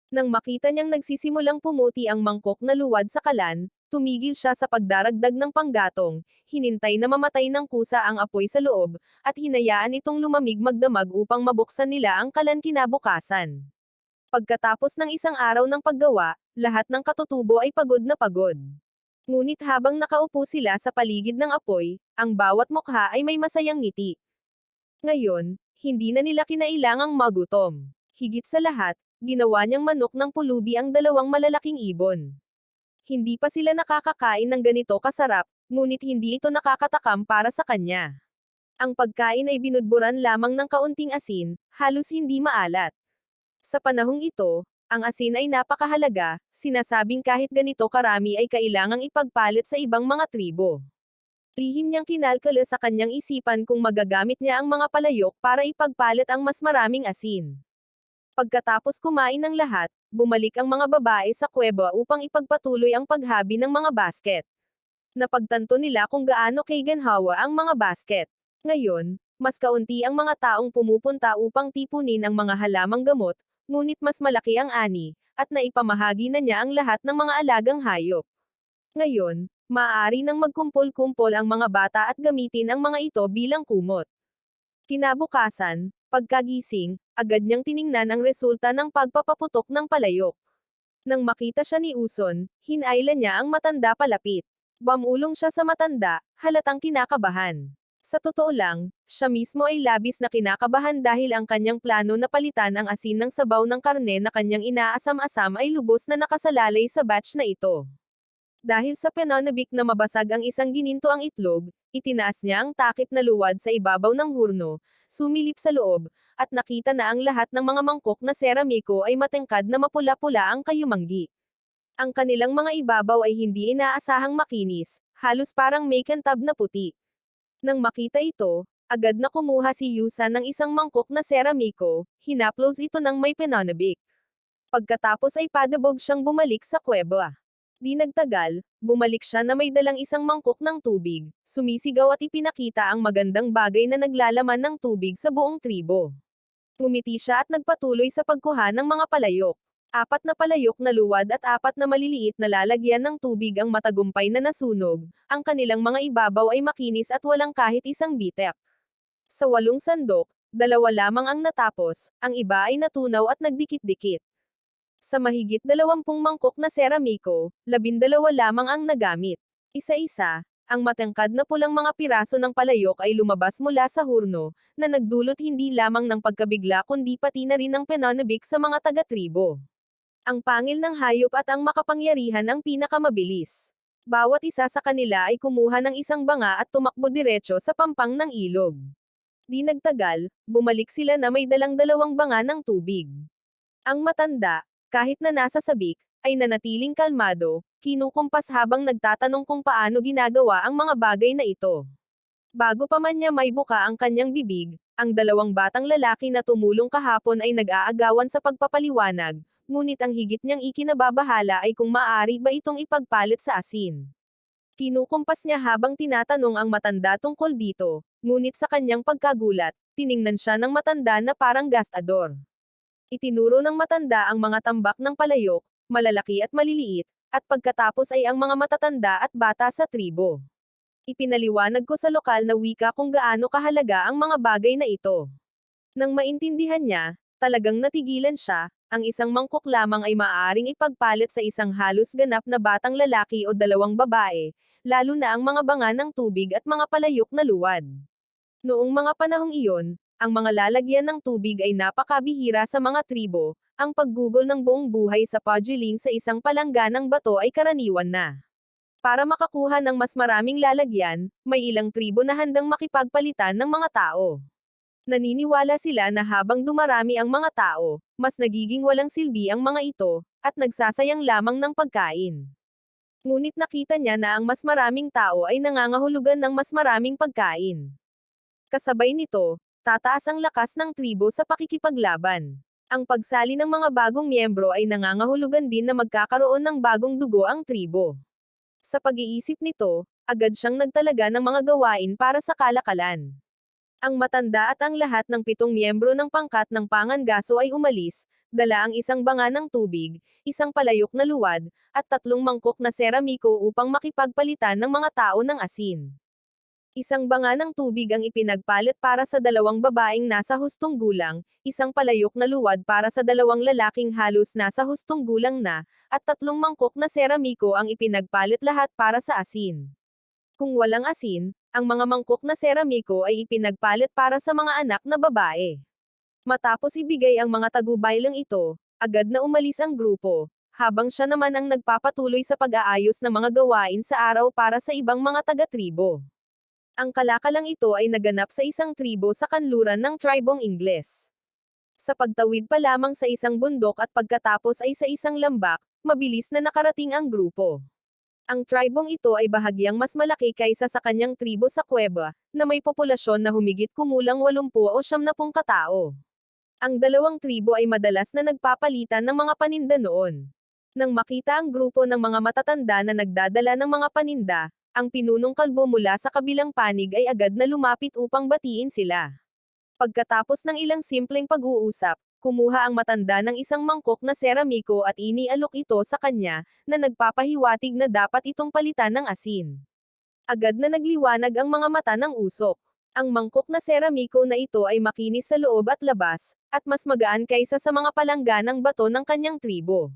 Nang makita niyang nagsisimulang pumuti ang mangkok na luwad sa kalan, tumigil siya sa pagdaragdag ng panggatong, hinintay na mamatay ng kusa ang apoy sa loob, at hinayaan itong lumamig magdamag upang mabuksan nila ang kalan kinabukasan. Pagkatapos ng isang araw ng paggawa, lahat ng katutubo ay pagod na pagod. Ngunit habang nakaupo sila sa paligid ng apoy, ang bawat mukha ay may masayang ngiti. Ngayon, hindi na nila kinailangang magutom. Higit sa lahat, ginawa niyang manok ng pulubi ang 2 malalaking ibon. Hindi pa sila nakakakain ng ganito kasarap, ngunit hindi ito nakakatakam para sa kanya. Ang pagkain ay binudburan lamang ng kaunting asin, halos hindi maalat. Sa panahong ito, ang asin ay napakahalaga, sinasabing kahit ganito karami ay kailangang ipagpalit sa ibang mga tribo. Lihim niyang kinalkula sa kanyang isipan kung magagamit niya ang mga palayok para ipagpalit ang mas maraming asin. Pagkatapos kumain ng lahat, bumalik ang mga babae sa kuweba upang ipagpatuloy ang paghabi ng mga basket. Napagtanto nila kung gaano kaganhawa ang mga basket. Ngayon, mas kaunti ang mga taong pumupunta upang tipunin ang mga halamang gamot, ngunit mas malaki ang ani, at naipamahagi na niya ang lahat ng mga alagang hayop. Ngayon, maaari nang magkumpol-kumpol ang mga bata at gamitin ang mga ito bilang kumot. Kinabukasan, pagkagising, agad niyang tiningnan ang resulta ng pagpapaputok ng palayok. Nang makita siya ni Uson, hinayla niya ang matanda palapit. Bumulong siya sa matanda, halatang kinakabahan. Sa totoo lang, siya mismo ay labis na kinakabahan dahil ang kanyang plano na palitan ang asin ng sabaw ng karne na kanyang inaasam-asam ay lubos na nakasalalay sa batch na ito. Dahil sa pananabik na mabasag ang isang gininto ang itlog, itinaas niya ang takip na luwad sa ibabaw ng hurno, sumilip sa loob, at nakita na ang lahat ng mga mangkok na seramiko ay matengkad na mapula-pula ang kayumanggi. Ang kanilang mga ibabaw ay hindi inaasahang makinis, halos parang makintab na puti. Nang makita ito, agad na kumuha si Yusan ng isang mangkok na seramiko, hinaplos ito ng may pananabik. Pagkatapos ay padabog siyang bumalik sa kuweba. Di nagtagal, bumalik siya na may dalang isang mangkok ng tubig, sumisigaw at ipinakita ang magandang bagay na naglalaman ng tubig sa buong tribo. Ngumiti siya at nagpatuloy sa pagkuha ng mga palayok. 4 na palayok na luwad at 4 na maliliit na lalagyan ng tubig ang matagumpay na nasunog, ang kanilang mga ibabaw ay makinis at walang kahit isang bitek. Sa 8 sandok, 2 lamang ang natapos, ang iba ay natunaw at nagdikit-dikit. Sa mahigit 20 mangkok na seramiko, 12 lamang ang nagamit. Isa-isa, ang matangkad na pulang mga piraso ng palayok ay lumabas mula sa hurno, na nagdulot hindi lamang ng pagkabigla kundi pati na rin ng pananabik sa mga taga-tribo. Ang pangil ng hayop at ang makapangyarihan ang pinakamabilis. Bawat isa sa kanila ay kumuha ng isang banga at tumakbo diretso sa pampang ng ilog. Di nagtagal, bumalik sila na may dalang 2 banga ng tubig. Ang matanda, kahit na nasa sabik, ay nanatiling kalmado, kinukumpas habang nagtatanong kung paano ginagawa ang mga bagay na ito. Bago pa man niya may buka ang kanyang bibig, ang 2 batang lalaki na tumulong kahapon ay nag-aagawan sa pagpapaliwanag, ngunit ang higit niyang ikinababahala ay kung maaari ba itong ipagpalit sa asin. Kinukumpas niya habang tinatanong ang matanda tungkol dito, ngunit sa kanyang pagkagulat, tiningnan siya ng matanda na parang gastador. Itinuro ng matanda ang mga tambak ng palayok, malalaki at maliliit, at pagkatapos ay ang mga matatanda at bata sa tribo. Ipinaliwanag ko sa lokal na wika kung gaano kahalaga ang mga bagay na ito. Nang maintindihan niya, talagang natigilan siya, ang isang mangkok lamang ay maaaring ipagpalit sa isang halos ganap na batang lalaki o 2 babae, lalo na ang mga banga ng tubig at mga palayok na luwad. Noong mga panahong iyon, ang mga lalagyan ng tubig ay napakabihira sa mga tribo, ang paggugol ng buong buhay sa pudgeling sa isang palangganang bato ay karaniwan na. Para makakuha ng mas maraming lalagyan, may ilang tribo na handang makipagpalitan ng mga tao. Naniniwala sila na habang dumarami ang mga tao, mas nagiging walang silbi ang mga ito, at nagsasayang lamang ng pagkain. Ngunit nakita niya na ang mas maraming tao ay nangangahulugan ng mas maraming pagkain. Kasabay nito, tataas ang lakas ng tribo sa pakikipaglaban. Ang pagsali ng mga bagong miyembro ay nangangahulugan din na magkakaroon ng bagong dugo ang tribo. Sa pag-iisip nito, agad siyang nagtalaga ng mga gawain para sa kalakalan. Ang matanda at ang lahat ng 7 miyembro ng pangkat ng pangangaso ay umalis, dala ang isang banga ng tubig, isang palayok na luwad, at 3 mangkok na seramiko upang makipagpalitan ng mga tao ng asin. Isang banga ng tubig ang ipinagpalit para sa 2 babaeng nasa hustong gulang, isang palayok na luwad para sa 2 lalaking halos nasa hustong gulang na, at 3 mangkok na seramiko ang ipinagpalit lahat para sa asin. Kung walang asin, ang mga mangkok na seramiko ay ipinagpalit para sa mga anak na babae. Matapos ibigay ang mga tagubaylang ito, agad na umalis ang grupo, habang siya naman ang nagpapatuloy sa pag-aayos ng mga gawain sa araw para sa ibang mga taga-tribo. Ang kalakalang ito ay naganap sa isang tribo sa kanluran ng tribong Ingles. Sa pagtawid pa lamang sa isang bundok at pagkatapos ay sa isang lambak, mabilis na nakarating ang grupo. Ang tribong ito ay bahagyang mas malaki kaysa sa kanyang tribo sa kuweba, na may populasyon na humigit kumulang 80 o 70 katao. Ang 2 tribo ay madalas na nagpapalitan ng mga paninda noon. Nang makita ang grupo ng mga matatanda na nagdadala ng mga paninda, ang pinunong kalbo mula sa kabilang panig ay agad na lumapit upang batiin sila. Pagkatapos ng ilang simpleng pag-uusap, kumuha ang matanda ng isang mangkok na seramiko at inialok ito sa kanya, na nagpapahiwatig na dapat itong palitan ng asin. Agad na nagliwanag ang mga mata ng usok. Ang mangkok na seramiko na ito ay makinis sa loob at labas, at mas magaan kaysa sa mga palangganang bato ng kanyang tribo.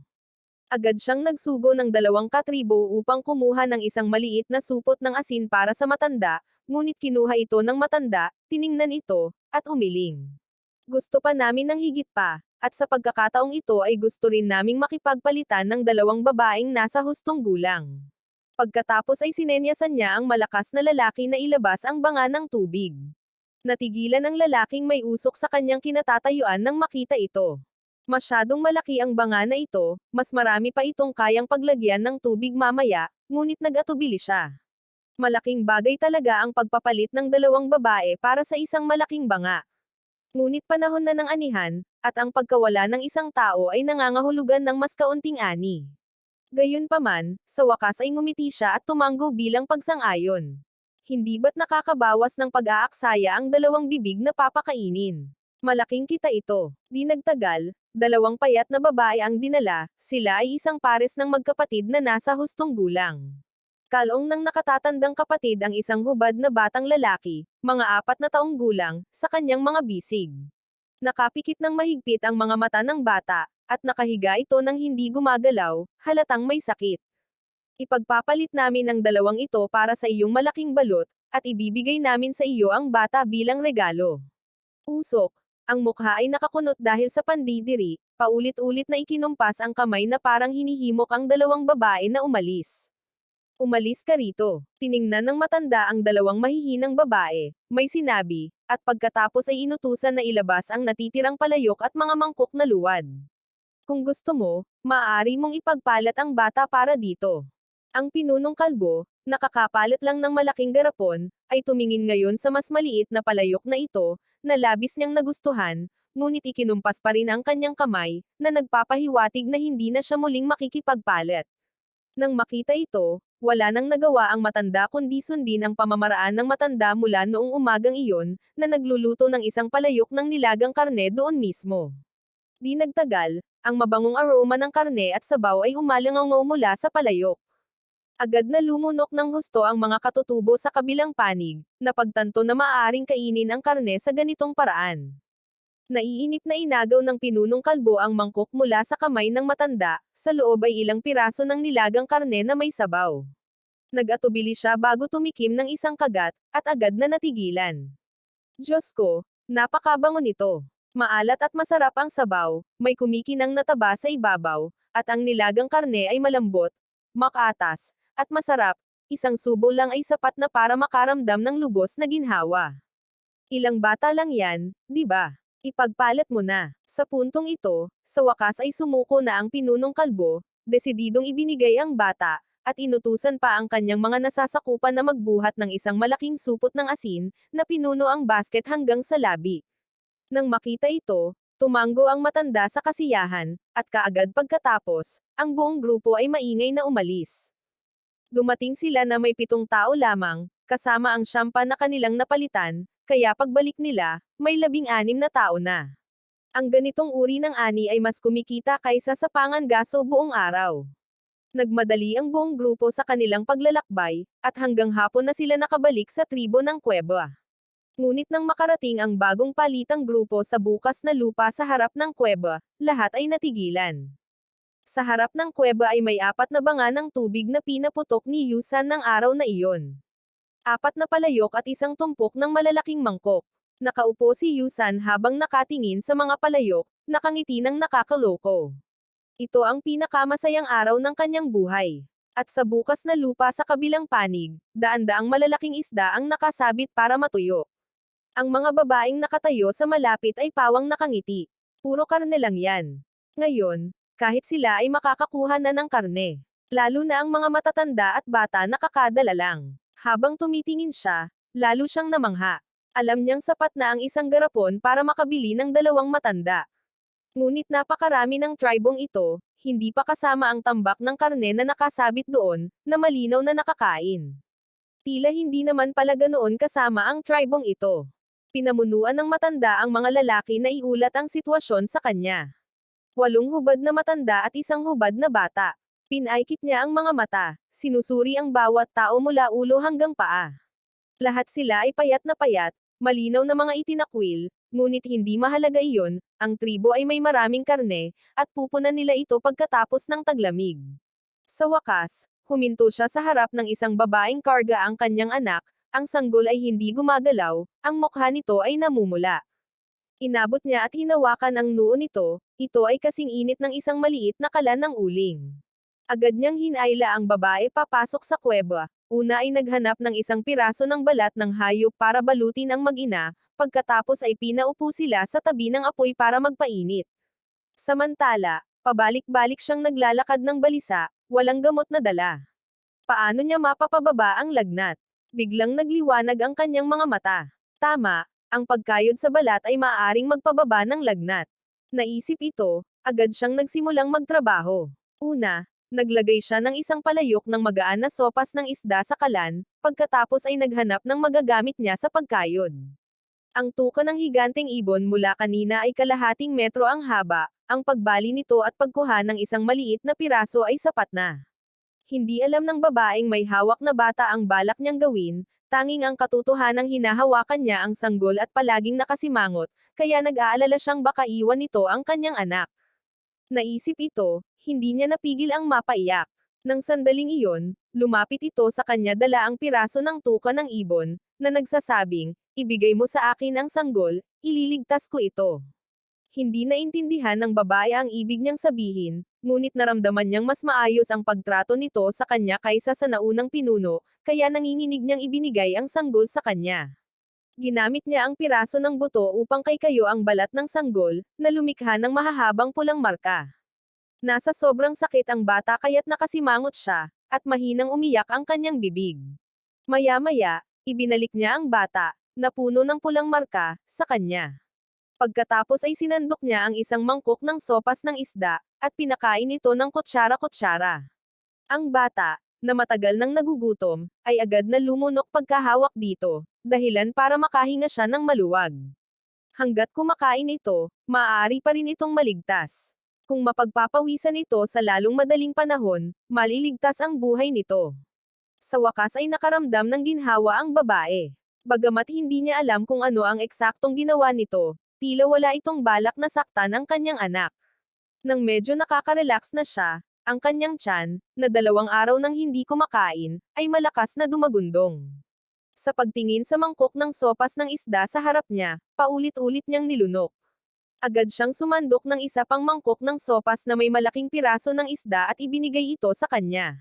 Agad siyang nagsugo ng 2 katribo upang kumuha ng isang maliit na supot ng asin para sa matanda, ngunit kinuha ito ng matanda, tiningnan ito, at umiling. Gusto pa namin ng higit pa, at sa pagkakataong ito ay gusto rin naming makipagpalitan ng 2 babaeng nasa hustong gulang. Pagkatapos ay sinenyasan niya ang malakas na lalaki na ilabas ang banga ng tubig. Natigilan ang lalaking may usok sa kanyang kinatatayuan nang makita ito. Masyadong malaki ang banga na ito, mas marami pa itong kayang paglagyan ng tubig mamaya, ngunit nag-atubili siya. Malaking bagay talaga ang pagpapalit ng 2 babae para sa isang malaking banga. Ngunit panahon na ng anihan, at ang pagkawala ng isang tao ay nangangahulugan ng mas kaunting ani. Gayunpaman, sa wakas ay ngumiti siya at tumanggo bilang pagsang-ayon. Hindi ba't nakakabawas ng pag-aaksaya ang 2 bibig na papakainin? Malaking kita ito. Di nagtagal, 2 payat na babae ang dinala, sila ay isang pares ng magkapatid na nasa hustong gulang. Kalong ng nakatatandang kapatid ang isang hubad na batang lalaki, mga 4 na taong gulang, sa kanyang mga bisig. Nakapikit ng mahigpit ang mga mata ng bata, at nakahiga ito nang hindi gumagalaw, halatang may sakit. Ipagpapalit namin ang 2 ito para sa iyong malaking balot, at ibibigay namin sa iyo ang bata bilang regalo. Usok. Ang mukha ay nakakunot dahil sa pandidiri, paulit-ulit na ikinumpas ang kamay na parang hinihimok ang 2 babae na umalis. Umalis ka rito. Tiningnan ng matanda ang 2 mahihinang babae, may sinabi, at pagkatapos ay inutusan na ilabas ang natitirang palayok at mga mangkok na luwad. Kung gusto mo, maaari mong ipagpalat ang bata para dito. Ang pinunong kalbo, nakakapalit lang ng malaking garapon, ay tumingin ngayon sa mas maliit na palayok na ito, na labis niyang nagustuhan, ngunit ikinumpas pa rin ang kanyang kamay, na nagpapahiwatig na hindi na siya muling makikipagpalit. Nang makita ito, wala nang nagawa ang matanda kundi sundin ang pamamaraan ng matanda mula noong umagang iyon, na nagluluto ng isang palayok ng nilagang karne doon mismo. Di nagtagal, ang mabangong aroma ng karne at sabaw ay umalangaw mula sa palayok. Agad na lumunok ng husto ang mga katutubo sa kabilang panig, na pagtanto na maaaring kainin ang karne sa ganitong paraan. Naiinip na inagaw ng pinunong kalbo ang mangkok mula sa kamay ng matanda, sa loob ay ilang piraso ng nilagang karne na may sabaw. Nag-atubili siya bago tumikim ng isang kagat, at agad na natigilan. Diyos ko, napakabango nito. Maalat at masarap ang sabaw, may kumikinang na taba sa ibabaw, at ang nilagang karne ay malambot, makatas, at masarap, isang subo lang ay sapat na para makaramdam ng lubos na ginhawa. Ilang bata lang yan, di ba? Ipagpalit mo na. Sa puntong ito, sa wakas ay sumuko na ang pinunong kalbo, desididong ibinigay ang bata, at inutusan pa ang kanyang mga nasasakupan na magbuhat ng isang malaking supot ng asin, na pinuno ang basket hanggang sa labi. Nang makita ito, tumanggo ang matanda sa kasiyahan, at kaagad pagkatapos, ang buong grupo ay maingay na umalis. Dumating sila na may 7 tao lamang, kasama ang siyampa na kanilang napalitan, kaya pagbalik nila, may 16 na tao na. Ang ganitong uri ng ani ay mas kumikita kaysa sa pangangaso buong araw. Nagmadali ang buong grupo sa kanilang paglalakbay, at hanggang hapon na sila nakabalik sa tribo ng kuweba. Ngunit nang makarating ang bagong palitang grupo sa bukas na lupa sa harap ng kuweba, lahat ay natigilan. Sa harap ng kuweba ay may 4 na banga ng tubig na pinaputok ni Yusan ng araw na iyon. 4 na palayok at isang tumpok ng malalaking mangkok. Nakaupo si Yusan habang nakatingin sa mga palayok, nakangiti ng nakakaloko. Ito ang pinakamasayang araw ng kanyang buhay. At sa bukas na lupa sa kabilang panig, daan-daang malalaking isda ang nakasabit para matuyo. Ang mga babaeng nakatayo sa malapit ay pawang nakangiti. Puro karne lang yan. Ngayon, kahit sila ay makakakuha na ng karne. Lalo na ang mga matatanda at bata nakakadala lang. Habang tumitingin siya, lalo siyang namangha. Alam niyang sapat na ang isang garapon para makabili ng 2 matanda. Ngunit napakarami ng tribong ito, hindi pa kasama ang tambak ng karne na nakasabit doon, na malinaw na nakakain. Tila hindi naman pala ganoon kasama ang tribong ito. Pinamunuan ng matanda ang mga lalaki na iulat ang sitwasyon sa kanya. 8 hubad na matanda at 1 hubad na bata. Pinaikit niya ang mga mata, sinusuri ang bawat tao mula ulo hanggang paa. Lahat sila ay payat na payat, malinaw na mga itinakwil, ngunit hindi mahalaga iyon, ang tribo ay may maraming karne, at pupunan nila ito pagkatapos ng taglamig. Sa wakas, huminto siya sa harap ng isang babaeng karga ang kanyang anak, ang sanggol ay hindi gumagalaw, ang mukha nito ay namumula. Inabot niya at hinawakan ang noo nito, ito ay kasing init ng isang maliit na kalan ng uling. Agad niyang hinayla ang babae papasok sa kuweba. Una ay naghanap ng isang piraso ng balat ng hayop para balutin ang mag-ina, pagkatapos ay pinaupo sila sa tabi ng apoy para magpainit. Samantala, pabalik-balik siyang naglalakad ng balisa, walang gamot na dala. Paano niya mapapababa ang lagnat? Biglang nagliwanag ang kanyang mga mata. Tama, ang pagkayod sa balat ay maaaring magpababa ng lagnat. Naisip ito, agad siyang nagsimulang magtrabaho. Una, naglagay siya ng isang palayok ng magaan na sopas ng isda sa kalan, pagkatapos ay naghanap ng magagamit niya sa pagkayod. Ang tuka ng higanteng ibon mula kanina ay kalahating metro ang haba, ang pagbali nito at pagkuha ng isang maliit na piraso ay sapat na. Hindi alam ng babaeng may hawak na bata ang balak niyang gawin, tanging ang katotohanang hinahawakan niya ang sanggol at palaging nakasimangot, kaya nag-aalala siyang baka iwan nito ang kanyang anak. Naisip ito, hindi niya napigil ang mapaiyak. Nang sandaling iyon, lumapit ito sa kanya dala ang piraso ng tuka ng ibon, na nagsasabing, ibigay mo sa akin ang sanggol, ililigtas ko ito. Hindi naintindihan ng babae ang ibig niyang sabihin, ngunit naramdaman niyang mas maayos ang pagtrato nito sa kanya kaysa sa naunang pinuno, kaya nanginginig niyang ibinigay ang sanggol sa kanya. Ginamit niya ang piraso ng buto upang kayo ang balat ng sanggol, na lumikha ng mahahabang pulang marka. Nasa sobrang sakit ang bata kaya't nakasimangot siya, at mahinang umiyak ang kanyang bibig. Maya-maya, ibinalik niya ang bata, na puno ng pulang marka, sa kanya. Pagkatapos ay sinandok niya ang isang mangkok ng sopas ng isda, at pinakain ito ng kutsara-kutsara. Ang bata, na matagal nang nagugutom, ay agad na lumunok pagkahawak dito, dahilan para makahinga siya ng maluwag. Hanggat kumakain ito, maaari pa rin itong maligtas. Kung mapagpapawisan ito sa lalong madaling panahon, maliligtas ang buhay nito. Sa wakas ay nakaramdam ng ginhawa ang babae. Bagamat hindi niya alam kung ano ang eksaktong ginawa nito, tila wala itong balak na saktan ang kanyang anak. Nang medyo nakaka-relax na siya, ang kanyang tiyan, na 2 araw nang hindi kumakain, ay malakas na dumagundong. Sa pagtingin sa mangkok ng sopas ng isda sa harap niya, paulit-ulit niyang nilunok. Agad siyang sumandok ng isa pang mangkok ng sopas na may malaking piraso ng isda at ibinigay ito sa kanya.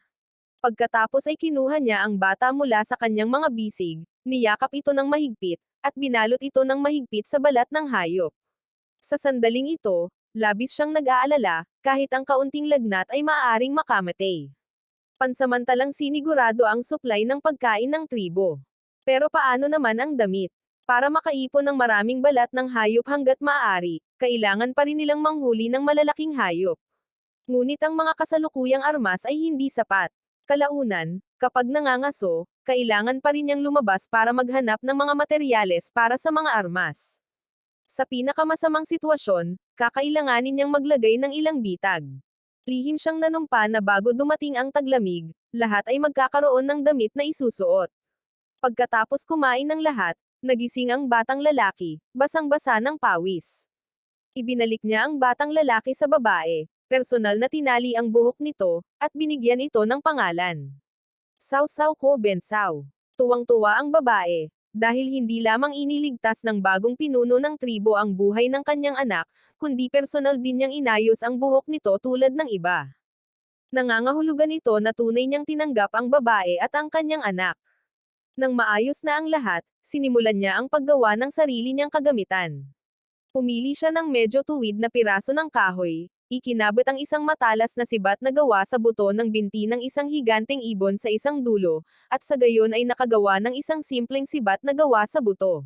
Pagkatapos ay kinuha niya ang bata mula sa kanyang mga bisig, niyakap ito ng mahigpit, at binalot ito ng mahigpit sa balat ng hayop. Sa sandaling ito, labis siyang nag-aalala, kahit ang kaunting lagnat ay maaaring makamatay. Pansamantalang sinigurado ang supply ng pagkain ng tribo. Pero paano naman ang damit? Para makaipon ng maraming balat ng hayop hanggat maaari, kailangan pa rin nilang manghuli ng malalaking hayop. Ngunit ang mga kasalukuyang armas ay hindi sapat. Kalaunan, kapag nangangaso, kailangan pa rin niyang lumabas para maghanap ng mga materyales para sa mga armas. Sa pinakamasamang sitwasyon, kakailanganin niyang maglagay ng ilang bitag. Lihim siyang nanumpa na bago dumating ang taglamig, lahat ay magkakaroon ng damit na isusuot. Pagkatapos kumain ng lahat, nagising ang batang lalaki, basang-basa ng pawis. Ibinalik niya ang batang lalaki sa babae, personal na tinali ang buhok nito, at binigyan ito ng pangalan. Sausaw ko Bensaw. Tuwang-tuwa ang babae, dahil hindi lamang iniligtas ng bagong pinuno ng tribo ang buhay ng kanyang anak, kundi personal din niyang inayos ang buhok nito tulad ng iba. Nangangahulugan ito na tunay niyang tinanggap ang babae at ang kanyang anak. Nang maayos na ang lahat, sinimulan niya ang paggawa ng sarili niyang kagamitan. Pumili siya ng medyo tuwid na piraso ng kahoy, ikinabot ang isang matalas na sibat na gawa sa buto ng binti ng isang higanteng ibon sa isang dulo, at sa gayon ay nakagawa ng isang simpleng sibat na gawa sa buto.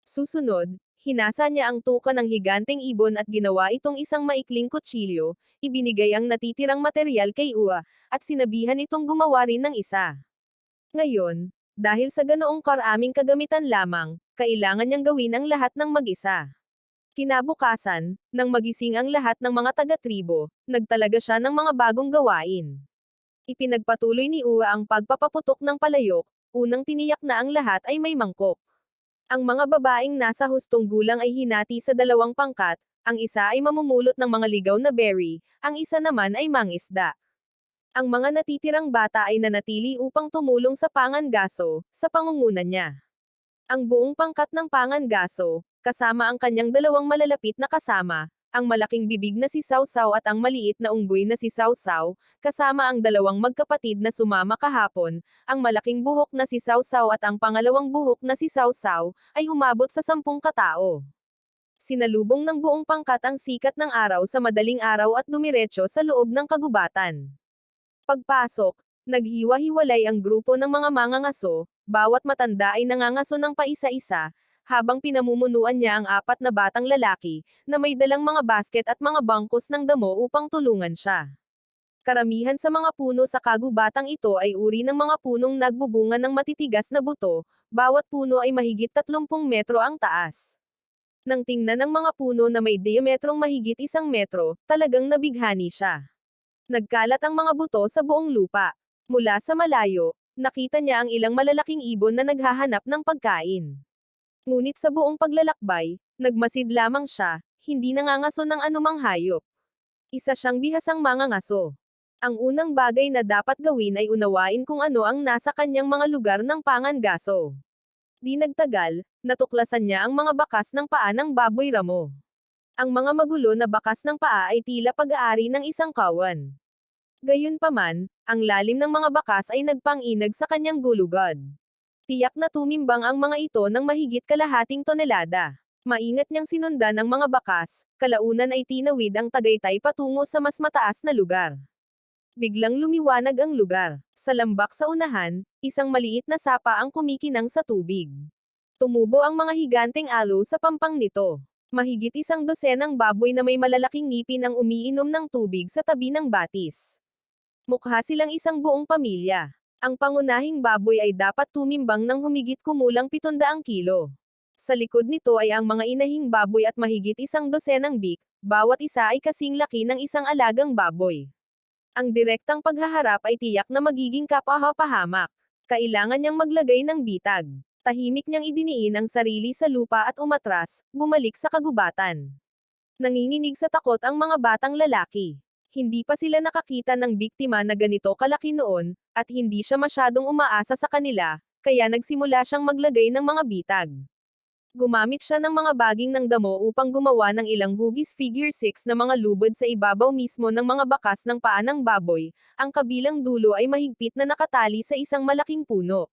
Susunod, hinasa niya ang tuka ng higanteng ibon at ginawa itong isang maikling kutsilyo, ibinigay ang natitirang materyal kay Ua, at sinabihan itong gumawa rin ng isa. Ngayon, Dahil sa ganoong karaming kagamitan lamang, kailangan niyang gawin ang lahat ng mag-isa. Kinabukasan, nang magising ang lahat ng mga taga-tribo, nagtalaga siya ng mga bagong gawain. Ipinagpatuloy ni Ua ang pagpapaputok ng palayok, unang tiniyak na ang lahat ay may mangkok. Ang mga babaeng nasa hustong gulang ay hinati sa dalawang pangkat, ang isa ay mamumulot ng mga ligaw na berry, ang isa naman ay mangisda. Ang mga natitirang bata ay nanatili upang tumulong sa pangangaso, sa pangunguna niya. Ang buong pangkat ng pangangaso, kasama ang kanyang dalawang malalapit na kasama, ang malaking bibig na si Sausaw at ang maliit na unggoy na si Sausaw, kasama ang dalawang magkapatid na sumama kahapon, ang malaking buhok na si Sausaw at ang pangalawang buhok na si Sausaw, ay umabot sa 10 katao. Sinalubong ng buong pangkat ang sikat ng araw sa madaling araw at dumiretso sa loob ng kagubatan. Pagpasok, naghiwa-hiwalay ang grupo ng mga mangangaso, bawat matanda ay nangangaso ng paisa-isa, habang pinamumunuan niya ang 4 na batang lalaki, na may dalang mga basket at mga bangkos ng damo upang tulungan siya. Karamihan sa mga puno sa kagubatang ito ay uri ng mga punong nagbubunga ng matitigas na buto, bawat puno ay mahigit 30 metro ang taas. Nang tingnan ng mga puno na may diametrong mahigit 1 metro, talagang nabighani siya. Nagkalat ang mga buto sa buong lupa. Mula sa malayo, nakita niya ang ilang malalaking ibon na naghahanap ng pagkain. Ngunit sa buong paglalakbay, nagmasid lamang siya, hindi nangangaso ng anumang hayop. Isa siyang bihasang mangangaso. Ang unang bagay na dapat gawin ay unawain kung ano ang nasa kanyang mga lugar ng pangangaso. Di nagtagal, natuklasan niya ang mga bakas ng paa ng baboy ramo. Ang mga magulo na bakas ng paa ay tila pag-aari ng isang kawan. Gayunpaman, ang lalim ng mga bakas ay nagpang-inag sa kanyang gulugod. Tiyak na tumimbang ang mga ito ng mahigit kalahating tonelada. Maingat niyang sinundan ng mga bakas, kalaunan ay tinawid ang Tagaytay patungo sa mas mataas na lugar. Biglang lumiwanag ang lugar. Sa lambak sa unahan, isang maliit na sapa ang kumikinang sa tubig. Tumubo ang mga higanteng alo sa pampang nito. Mahigit 100 baboy na may malalaking ngipin ang umiinom ng tubig sa tabi ng batis. Mukha silang isang buong pamilya. Ang pangunahing baboy ay dapat tumimbang ng humigit kumulang 700 kilo. Sa likod nito ay ang mga inahing baboy at mahigit 100 bik, bawat isa ay kasing laki ng isang alagang baboy. Ang direktang paghaharap ay tiyak na magiging kapahapahamak. Kailangan niyang maglagay ng bitag. Tahimik niyang idiniin ang sarili sa lupa at umatras, bumalik sa kagubatan. Nanginginig sa takot ang mga batang lalaki. Hindi pa sila nakakita ng biktima na ganito kalaki noon, at hindi siya masyadong umaasa sa kanila, kaya nagsimula siyang maglagay ng mga bitag. Gumamit siya ng mga baging ng damo upang gumawa ng ilang hugis figure 6 na mga lubod sa ibabaw mismo ng mga bakas ng paa ng baboy, ang kabilang dulo ay mahigpit na nakatali sa isang malaking puno.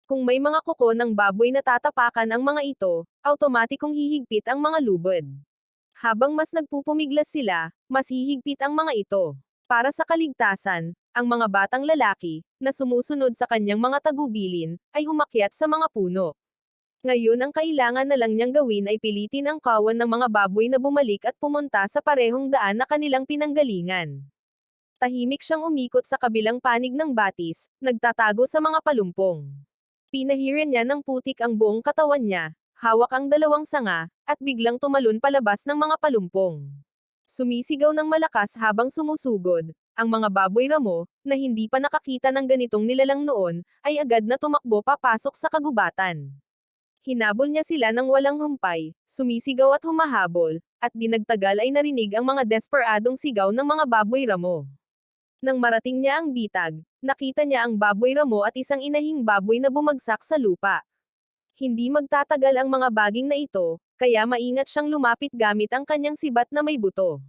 Kung may mga kuko ng baboy na tatapakan ang mga ito, automatikong hihigpit ang mga lubod. Habang mas nagpupumiglas sila, mas hihigpit ang mga ito. Para sa kaligtasan, ang mga batang lalaki, na sumusunod sa kanyang mga tagubilin, ay umakyat sa mga puno. Ngayon ang kailangan na lang niyang gawin ay pilitin ang kawan ng mga baboy na bumalik at pumunta sa parehong daan na kanilang pinanggalingan. Tahimik siyang umikot sa kabilang panig ng batis, nagtatago sa mga palumpong. Pinahiran niya ng putik ang buong katawan niya, hawak ang dalawang sanga, at biglang tumalon palabas ng mga palumpong. Sumisigaw ng malakas habang sumusugod, ang mga baboy ramo, na hindi pa nakakita ng ganitong nilalang noon, ay agad na tumakbo papasok sa kagubatan. Hinabol niya sila ng walang humpay, sumisigaw at humahabol, at dinagtagal ay narinig ang mga desperadong sigaw ng mga baboy ramo. Nang marating niya ang bitag, nakita niya ang baboy ramo at isang inahing baboy na bumagsak sa lupa. Hindi magtatagal ang mga baging na ito, kaya maingat siyang lumapit gamit ang kanyang sibat na may buto.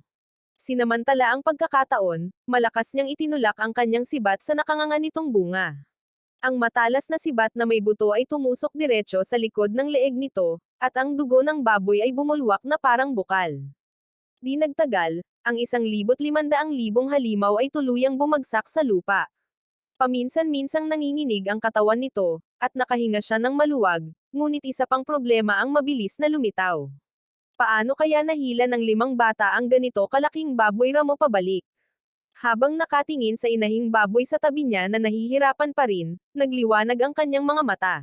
Sinamantala ang pagkakataon, malakas niyang itinulak ang kanyang sibat sa nakanganga nitong bunga. Ang matalas na sibat na may buto ay tumusok diretso sa likod ng leeg nito, at ang dugo ng baboy ay bumulwak na parang bukal. Di nagtagal, ang 1,500,000 halimaw ay tuluyang bumagsak sa lupa. Paminsan-minsang nanginginig ang katawan nito, at nakahinga siya ng maluwag, ngunit isa pang problema ang mabilis na lumitaw. Paano kaya nahila ng 5 bata ang ganito kalaking baboy ramo pabalik? Habang nakatingin sa inahing baboy sa tabi niya na nahihirapan pa rin, nagliwanag ang kanyang mga mata.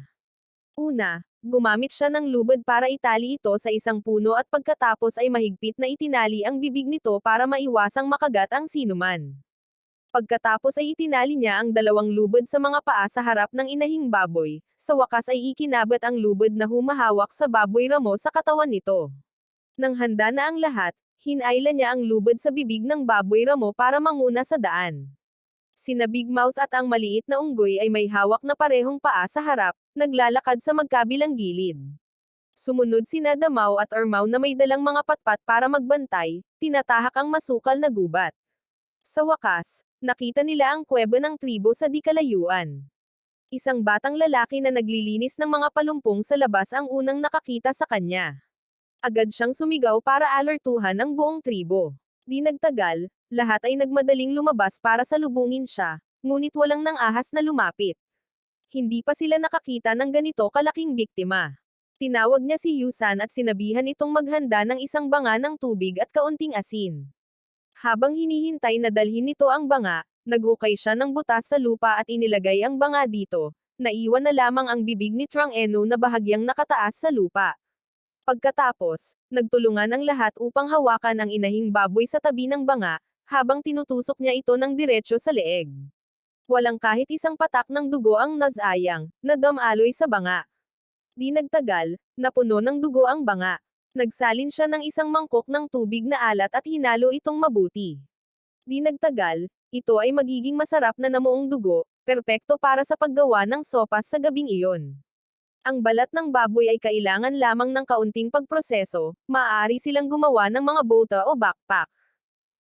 Una, gumamit siya ng lubid para itali ito sa isang puno at pagkatapos ay mahigpit na itinali ang bibig nito para maiwasang makagat ang sinuman. Pagkatapos ay itinali niya ang dalawang lubid sa mga paa sa harap ng inahing baboy, sa wakas ay ikinabit ang lubid na humahawak sa baboy ramo sa katawan nito. Nang handa na ang lahat, hinayla niya ang lubid sa bibig ng baboy ramo para manguna sa daan. Sina Big Mouth at ang maliit na unggoy ay may hawak na parehong paa sa harap, naglalakad sa magkabilang gilid. Sumunod sina Damaw at Ormaw na may dalang mga patpat para magbantay, tinatahak ang masukal na gubat. Sa wakas, nakita nila ang kuweba ng tribo sa di kalayuan. Isang batang lalaki na naglilinis ng mga palumpong sa labas ang unang nakakita sa kanya. Agad siyang sumigaw para alertuhan ang buong tribo. Di nagtagal, lahat ay nagmadaling lumabas para salubungin siya, ngunit walang nang ahas na lumapit. Hindi pa sila nakakita ng ganito kalaking biktima. Tinawag niya si Yusan at sinabihan itong maghanda ng isang banga ng tubig at kaunting asin. Habang hinihintay na dalhin nito ang banga, naghukay siya ng butas sa lupa at inilagay ang banga dito. Naiwan na lamang ang bibig ni Trong Eno na bahagyang nakataas sa lupa. Pagkatapos, nagtulungan ang lahat upang hawakan ang inahing baboy sa tabi ng banga, habang tinutusok niya ito ng diretso sa leeg. Walang kahit isang patak ng dugo ang nasayang, na dumaloy sa banga. Di nagtagal, napuno ng dugo ang banga. Nagsalin siya ng isang mangkok ng tubig na alat at hinalo itong mabuti. Di nagtagal, ito ay magiging masarap na namuong dugo, perpekto para sa paggawa ng sopas sa gabing iyon. Ang balat ng baboy ay kailangan lamang ng kaunting pagproseso, maaari silang gumawa ng mga bota o backpack.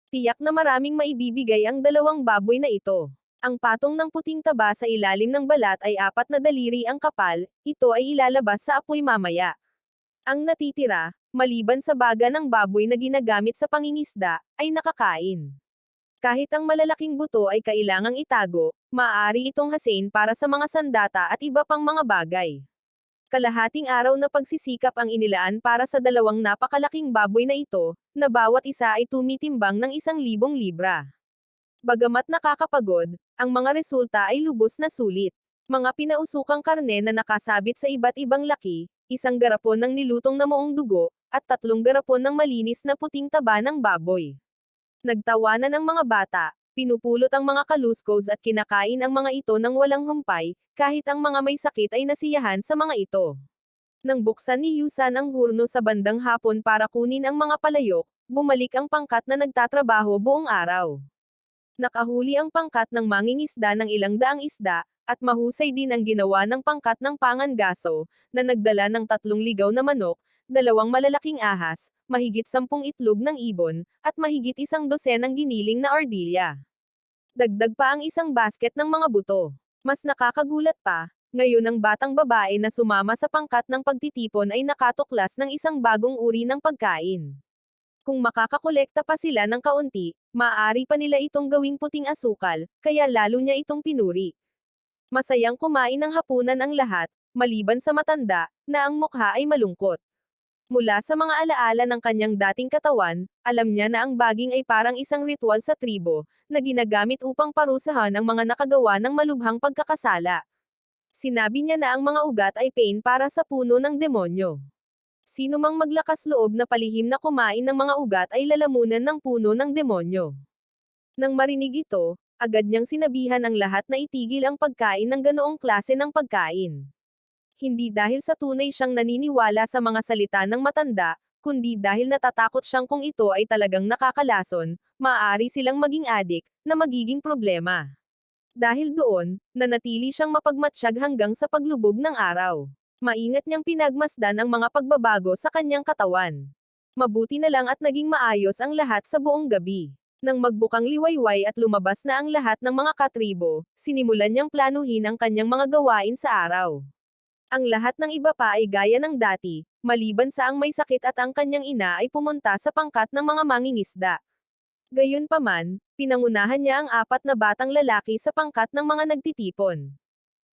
Tiyak na maraming maibibigay ang dalawang baboy na ito. Ang patong ng puting taba sa ilalim ng balat ay 4 na daliri ang kapal, ito ay ilalabas sa apoy mamaya. Ang natitira, maliban sa baga ng baboy na ginagamit sa pangingisda, ay nakakain. Kahit ang malalaking buto ay kailangang itago, maaari itong hasain para sa mga sandata at iba pang mga bagay. Kalahating araw na pagsisikap ang inilaan para sa dalawang napakalaking baboy na ito, na bawat isa ay tumitimbang ng 1,000 libra. Bagamat nakakapagod, ang mga resulta ay lubos na sulit. Mga pinausukang karne na nakasabit sa iba't ibang laki, 1 garapon ng nilutong na muong dugo, at 3 garapon ng malinis na puting taba ng baboy. Nagtawanan ang mga bata, pinupulot ang mga kaluskos at kinakain ang mga ito ng walang humpay, kahit ang mga may sakit ay nasiyahan sa mga ito. Nang buksan ni Yusan ang hurno sa bandang hapon para kunin ang mga palayok, bumalik ang pangkat na nagtatrabaho buong araw. Nakahuli ang pangkat ng mangingisda ng 100 isda, at mahusay din ang ginawa ng pangkat ng pangangaso, na nagdala ng 3 ligaw na manok, 2 malalaking ahas, mahigit 10 itlog ng ibon, at mahigit 1 dosenang giniling na ardilya. Dagdag pa ang isang basket ng mga buto. Mas nakakagulat pa, ngayon ang batang babae na sumama sa pangkat ng pagtitipon ay nakatuklas ng isang bagong uri ng pagkain. Kung makakakolekta pa sila ng kaunti, maaari pa nila itong gawing puting asukal, kaya lalo niya itong pinuri. Masayang kumain ng hapunan ang lahat, maliban sa matanda, na ang mukha ay malungkot. Mula sa mga alaala ng kanyang dating katawan, alam niya na ang baging ay parang isang ritual sa tribo, na ginagamit upang parusahan ang mga nakagawa ng malubhang pagkakasala. Sinabi niya na ang mga ugat ay pain para sa puno ng demonyo. Sino mang maglakas loob na palihim na kumain ng mga ugat ay lalamunan ng puno ng demonyo. Nang marinig ito, agad niyang sinabihan ang lahat na itigil ang pagkain ng ganoong klase ng pagkain. Hindi dahil sa tunay siyang naniniwala sa mga salita ng matanda, kundi dahil natatakot siyang kung ito ay talagang nakakalason, maaari silang maging adik, na magiging problema. Dahil doon, nanatili siyang mapagmatsyag hanggang sa paglubog ng araw. Maingat niyang pinagmasdan ang mga pagbabago sa kanyang katawan. Mabuti na lang at naging maayos ang lahat sa buong gabi. Nang magbukang liwayway at lumabas na ang lahat ng mga katribo, sinimulan niyang planuhin ang kanyang mga gawain sa araw. Ang lahat ng iba pa ay gaya ng dati, maliban sa ang may sakit at ang kanyang ina ay pumunta sa pangkat ng mga mangingisda. Gayunpaman, pinangunahan niya ang 4 na batang lalaki sa pangkat ng mga nagtitipon.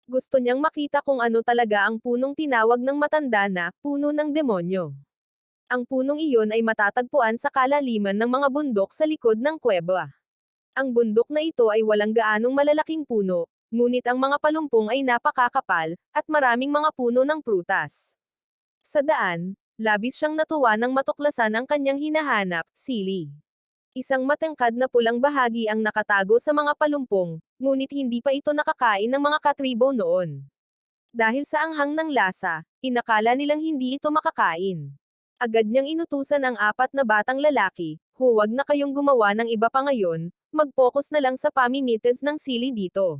Gusto niyang makita kung ano talaga ang punong tinawag ng matanda na puno ng demonyo. Ang punong iyon ay matatagpuan sa kalaliman ng mga bundok sa likod ng kuweba. Ang bundok na ito ay walang gaanong malalaking puno, ngunit ang mga palumpong ay napakakapal, at maraming mga puno ng prutas. Sa daan, labis siyang natuwa nang matuklasan ang kanyang hinahanap, sili. Isang matangkad na pulang bahagi ang nakatago sa mga palumpong, ngunit hindi pa ito nakakain ng mga katribo noon. Dahil sa anghang ng lasa, inakala nilang hindi ito makakain. Agad niyang inutusan ang 4 na batang lalaki, huwag na kayong gumawa ng iba pa ngayon, mag-focus na lang sa pamimites ng sili dito.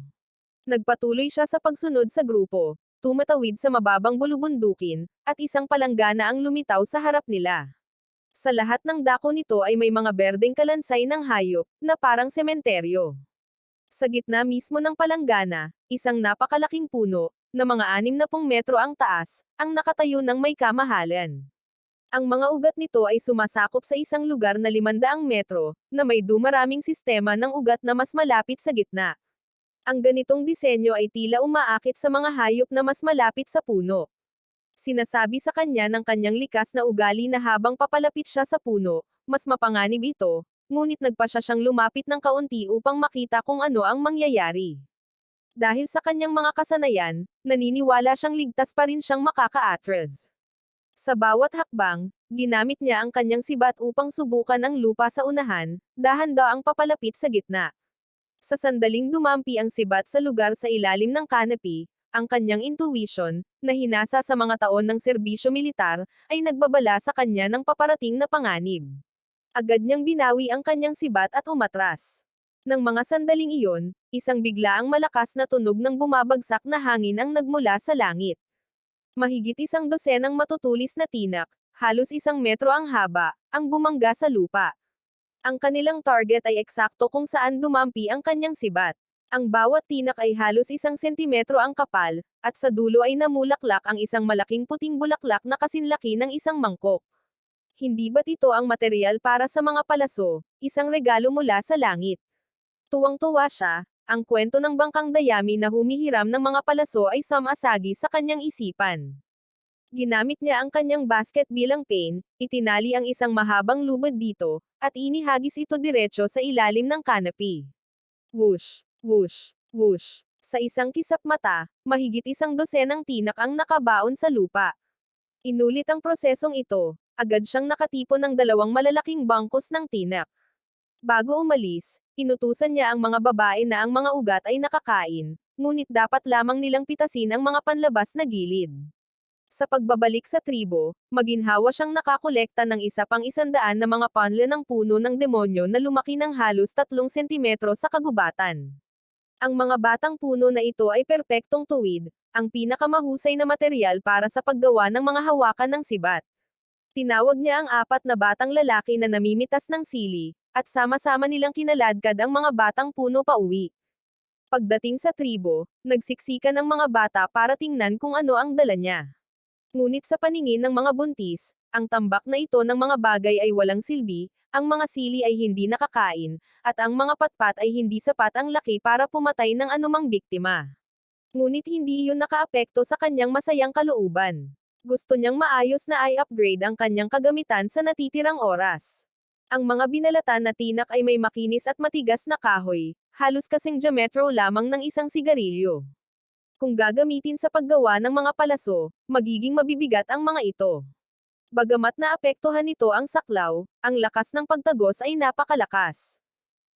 Nagpatuloy siya sa pagsunod sa grupo, tumatawid sa mababang bulubundukin, at isang palanggana ang lumitaw sa harap nila. Sa lahat ng dako nito ay may mga berdeng kalansay ng hayop, na parang sementeryo. Sa gitna mismo ng palanggana, isang napakalaking puno, na mga 60 metro ang taas, ang nakatayo ng may kamahalan. Ang mga ugat nito ay sumasakop sa isang lugar na 500 metro, na may dumaraming sistema ng ugat na mas malapit sa gitna. Ang ganitong disenyo ay tila umaakit sa mga hayop na mas malapit sa puno. Sinasabi sa kanya ng kanyang likas na ugali na habang papalapit siya sa puno, mas mapanganib ito, ngunit nagpasya siyang lumapit ng kaunti upang makita kung ano ang mangyayari. Dahil sa kanyang mga kasanayan, naniniwala siyang ligtas pa rin siyang makaka-atras. Sa bawat hakbang, ginamit niya ang kanyang sibat upang subukan ang lupa sa unahan, dahan-daang papalapit sa gitna. Sa sandaling dumampi ang sibat sa lugar sa ilalim ng canopy, ang kanyang intuition, na hinasa sa mga taon ng serbisyo militar, ay nagbabala sa kanya ng paparating na panganib. Agad niyang binawi ang kanyang sibat at umatras. Nang mga sandaling iyon, isang biglaang malakas na tunog ng bumabagsak na hangin ang nagmula sa langit. Mahigit 12 matutulis na tinak, halos 1 metro ang haba, ang bumangga sa lupa. Ang kanilang target ay eksakto kung saan dumampi ang kanyang sibat. Ang bawat tinak ay halos 1 sentimetro ang kapal, at sa dulo ay namulaklak ang isang malaking puting bulaklak na kasinlaki ng isang mangkok. Hindi ba't ito ang material para sa mga palaso, isang regalo mula sa langit? Tuwang-tuwa siya, ang kwento ng bangkang dayami na humihiram ng mga palaso ay sumasagi sa kanyang isipan. Ginamit niya ang kanyang basket bilang pain, itinali ang isang mahabang lubad dito, at inihagis ito diretso sa ilalim ng canopy. Whoosh, whoosh, whoosh. Sa isang kisap mata, mahigit 12 tinak ang nakabaon sa lupa. Inulit ang prosesong ito, agad siyang nakatipon ng 2 malalaking bangkos ng tinak. Bago umalis, inutusan niya ang mga babae na ang mga ugat ay nakakain, ngunit dapat lamang nilang pitasin ang mga panlabas na gilid. Sa pagbabalik sa tribo, maginhawa siyang nakakolekta ng isa pang 100 na mga panle ng puno ng demonyo na lumaki ng halos 3 sentimetro sa kagubatan. Ang mga batang puno na ito ay perpektong tuwid, ang pinakamahusay na material para sa paggawa ng mga hawakan ng sibat. Tinawag niya ang 4 na batang lalaki na namimitas ng sili, at sama-sama nilang kinaladkad ang mga batang puno pauwi. Pagdating sa tribo, nagsiksikan ang mga bata para tingnan kung ano ang dala niya. Ngunit sa paningin ng mga buntis, ang tambak na ito ng mga bagay ay walang silbi, ang mga sili ay hindi nakakain, at ang mga patpat ay hindi sapat ang laki para pumatay ng anumang biktima. Ngunit hindi iyon nakaapekto sa kanyang masayang kalooban. Gusto niyang maayos na i-upgrade ang kanyang kagamitan sa natitirang oras. Ang mga binalatan na tinak ay may makinis at matigas na kahoy, halos kasing diametro lamang ng isang sigarilyo. Kung gagamitin sa paggawa ng mga palaso, magiging mabibigat ang mga ito. Bagamat naapektuhan nito ang saklaw, ang lakas ng pagtagos ay napakalakas.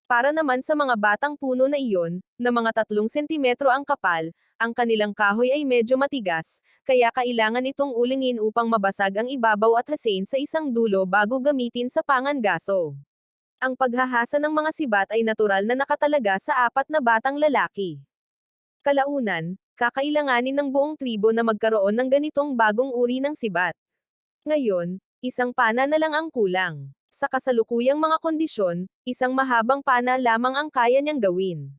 Para naman sa mga batang puno na iyon, na mga 3 sentimetro ang kapal, ang kanilang kahoy ay medyo matigas, kaya kailangan itong ulingin upang mabasag ang ibabaw at hasain sa isang dulo bago gamitin sa pangangaso. Ang paghahasa ng mga sibat ay natural na nakatalaga sa 4 na batang lalaki. Kalaunan, kakailanganin ng buong tribo na magkaroon ng ganitong bagong uri ng sibat. Ngayon, isang pana na lang ang kulang. Sa kasalukuyang mga kondisyon, isang mahabang pana lamang ang kaya niyang gawin.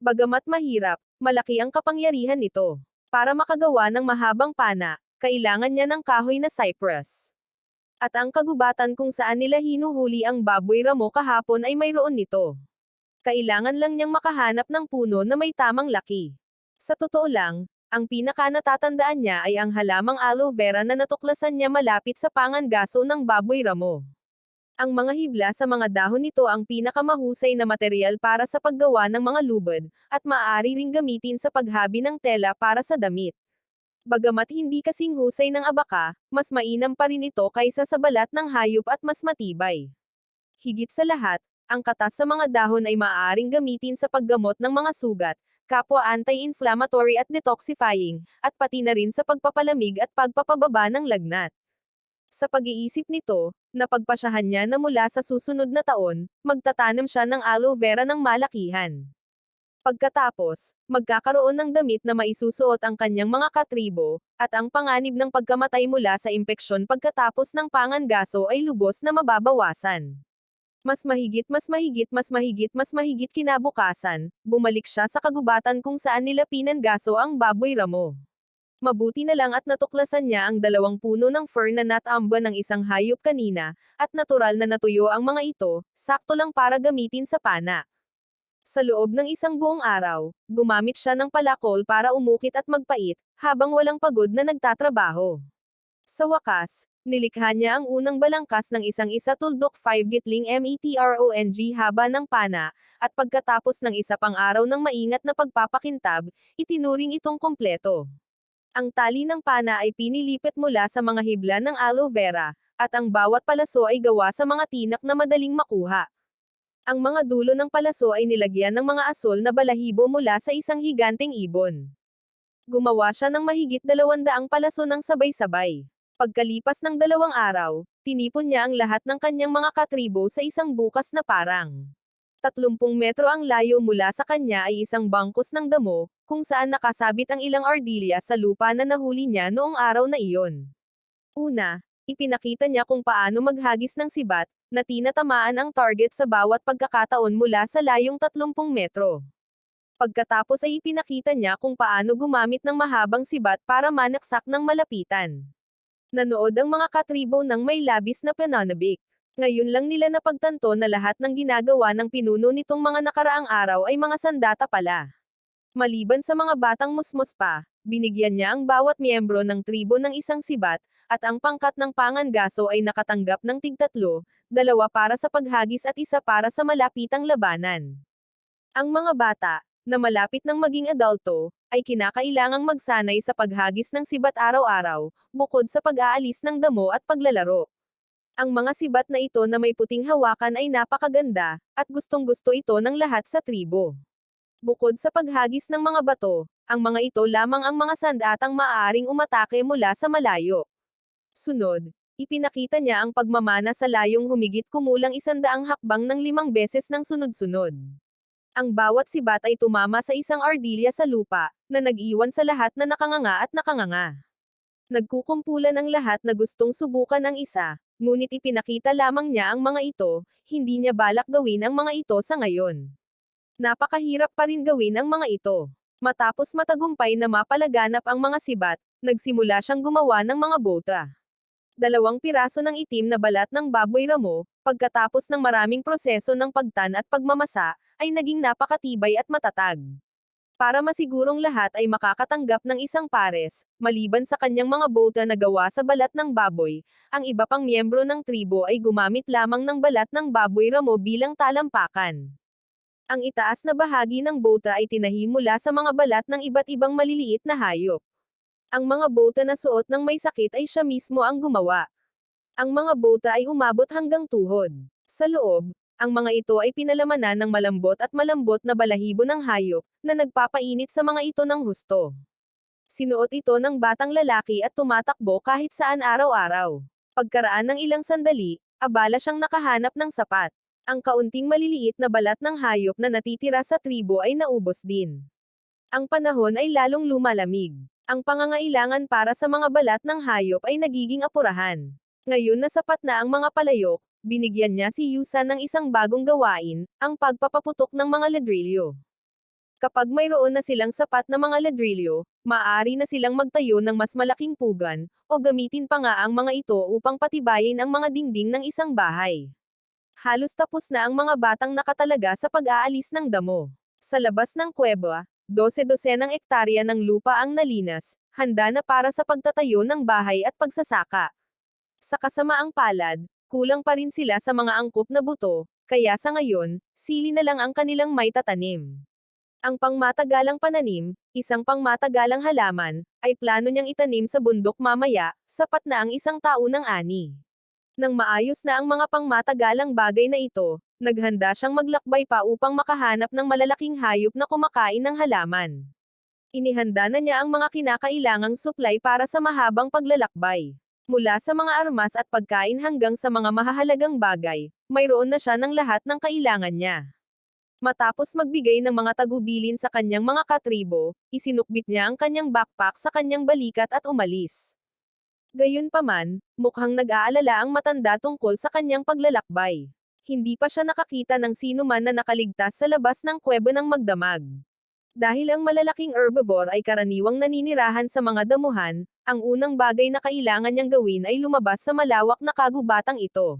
Bagamat mahirap, malaki ang kapangyarihan nito. Para makagawa ng mahabang pana, kailangan niya ng kahoy na cypress. At ang kagubatan kung saan nila hinuhuli ang baboy ramo kahapon ay mayroon nito. Kailangan lang niyang makahanap ng puno na may tamang laki. Sa totoo lang, ang pinaka-natatandaan niya ay ang halamang aloe vera na natuklasan niya malapit sa pangangaso ng baboy ramo. Ang mga hibla sa mga dahon nito ang pinakamahusay na materyal para sa paggawa ng mga lubid, at maaari ring gamitin sa paghabi ng tela para sa damit. Bagamat hindi kasing husay ng abaka, mas mainam pa rin ito kaysa sa balat ng hayop at mas matibay. Higit sa lahat, ang katas sa mga dahon ay maaaring gamitin sa paggamot ng mga sugat, kapwa anti-inflammatory at detoxifying, at pati na rin sa pagpapalamig at pagpapababa ng lagnat. Sa pag-iisip nito, napagpasyahan niya na mula sa susunod na taon, magtatanim siya ng aloe vera ng malakihan. Pagkatapos, magkakaroon ng damit na maisusuot ang kanyang mga katribo, at ang panganib ng pagkamatay mula sa impeksyon pagkatapos ng pangangaso ay lubos na mababawasan. Mas mahigit mas mahigit mas mahigit mas mahigit kinabukasan, bumalik siya sa kagubatan kung saan nila pinangaso ang baboy ramo. Mabuti na lang at natuklasan niya ang 2 puno ng fir na natamba ng isang hayop kanina, at natural na natuyo ang mga ito, sakto lang para gamitin sa pana. Sa loob ng isang buong araw, gumamit siya ng palakol para umukit at magpait, habang walang pagod na nagtatrabaho. Sa wakas, nilikha niya ang unang balangkas ng isang isa tuldok 5 gitling metrong haba ng pana, at pagkatapos ng isa pang araw ng maingat na pagpapakintab, itinuring itong kompleto. Ang tali ng pana ay pinilipit mula sa mga hibla ng aloe vera, at ang bawat palaso ay gawa sa mga tinak na madaling makuha. Ang mga dulo ng palaso ay nilagyan ng mga asol na balahibo mula sa isang higanteng ibon. Gumawa siya ng mahigit 200 palaso ng sabay-sabay. Pagkalipas ng 2 araw, tinipon niya ang lahat ng kanyang mga katribo sa isang bukas na parang 30 metro ang layo mula sa kanya ay isang bangkos ng damo, kung saan nakasabit ang ilang ardilya sa lupa na nahuli niya noong araw na iyon. Una, ipinakita niya kung paano maghagis ng sibat, na tinatamaan ang target sa bawat pagkakataon mula sa layong 30 metro. Pagkatapos ay ipinakita niya kung paano gumamit ng mahabang sibat para manaksak ng malapitan. Nanood ang mga katribo ng may labis na pananabik. Ngayon lang nila napagtanto na lahat ng ginagawa ng pinuno nitong mga nakaraang araw ay mga sandata pala. Maliban sa mga batang musmos pa, binigyan niya ang bawat miyembro ng tribo ng isang sibat, at ang pangkat ng pangangaso ay nakatanggap ng tig-3, 2 para sa paghagis at 1 para sa malapitang labanan. Ang mga bata, na malapit ng maging adulto, ay kinakailangang magsanay sa paghagis ng sibat araw-araw, bukod sa pag-aalis ng damo at paglalaro. Ang mga sibat na ito na may puting hawakan ay napakaganda, at gustong-gusto ito ng lahat sa tribo. Bukod sa paghagis ng mga bato, ang mga ito lamang ang mga sandatang maaaring umatake mula sa malayo. Sunod, ipinakita niya ang pagmamana sa layong humigit kumulang 100 hakbang ng 5 beses ng sunod-sunod. Ang bawat sibat ay tumama sa isang ardilya sa lupa, na nag-iwan sa lahat na nakanganga at nakanganga. Nagkukumpulan ang lahat na gustong subukan ang isa, ngunit ipinakita lamang niya ang mga ito, hindi niya balak gawin ang mga ito sa ngayon. Napakahirap pa rin gawin ang mga ito. Matapos matagumpay na mapalaganap ang mga sibat, nagsimula siyang gumawa ng mga bota. 2 piraso ng itim na balat ng baboy ramo, pagkatapos ng maraming proseso ng pagtan at pagmamasa, ay naging napakatibay at matatag. Para masigurong lahat ay makakatanggap ng isang pares, maliban sa kanyang mga bota na gawa sa balat ng baboy, ang iba pang miyembro ng tribo ay gumamit lamang ng balat ng baboy ramo bilang talampakan. Ang itaas na bahagi ng bota ay tinahi mula sa mga balat ng iba't ibang maliliit na hayop. Ang mga bota na suot ng may sakit ay siya mismo ang gumawa. Ang mga bota ay umabot hanggang tuhod. Sa loob, ang mga ito ay pinalamanan ng malambot at malambot na balahibo ng hayop, na nagpapainit sa mga ito ng husto. Sinuot ito ng batang lalaki at tumatakbo kahit saan araw-araw. Pagkaraan ng ilang sandali, abala siyang nakahanap ng sapat. Ang kaunting maliliit na balat ng hayop na natitira sa tribo ay naubos din. Ang panahon ay lalong lumalamig. Ang pangangailangan para sa mga balat ng hayop ay nagiging apurahan. Ngayon na sapat na ang mga palayok, binigyan niya si Yusa ng isang bagong gawain, ang pagpapaputok ng mga ladrilyo. Kapag mayroon na silang sapat na mga ladrilyo, maaari na silang magtayo ng mas malaking pugan, o gamitin pa nga ang mga ito upang patibayin ang mga dingding ng isang bahay. Halos tapos na ang mga batang nakatalaga sa pag-aalis ng damo. Sa labas ng kuweba, 12-dosenang ektarya ng lupa ang nalinas, handa na para sa pagtatayo ng bahay at pagsasaka. Sa kasamaang palad, kulang pa rin sila sa mga angkop na buto, kaya sa ngayon, sili na lang ang kanilang may tatanim. Ang pangmatagalang pananim, isang pangmatagalang halaman, ay plano niyang itanim sa bundok mamaya, sapat na ang isang taunang ani. Nang maayos na ang mga pangmatagalang bagay na ito, naghanda siyang maglakbay pa upang makahanap ng malalaking hayop na kumakain ng halaman. Inihanda na niya ang mga kinakailangang supply para sa mahabang paglalakbay. Mula sa mga armas at pagkain hanggang sa mga mahahalagang bagay, mayroon na siya ng lahat ng kailangan niya. Matapos magbigay ng mga tagubilin sa kanyang mga katribo, isinukbit niya ang kanyang backpack sa kanyang balikat at umalis. Gayunpaman, mukhang nag-aalala ang matanda tungkol sa kanyang paglalakbay. Hindi pa siya nakakita ng sino man na nakaligtas sa labas ng kuweba ng magdamag. Dahil ang malalaking herbivore ay karaniwang naninirahan sa mga damuhan, ang unang bagay na kailangan niyang gawin ay lumabas sa malawak na kagubatang ito.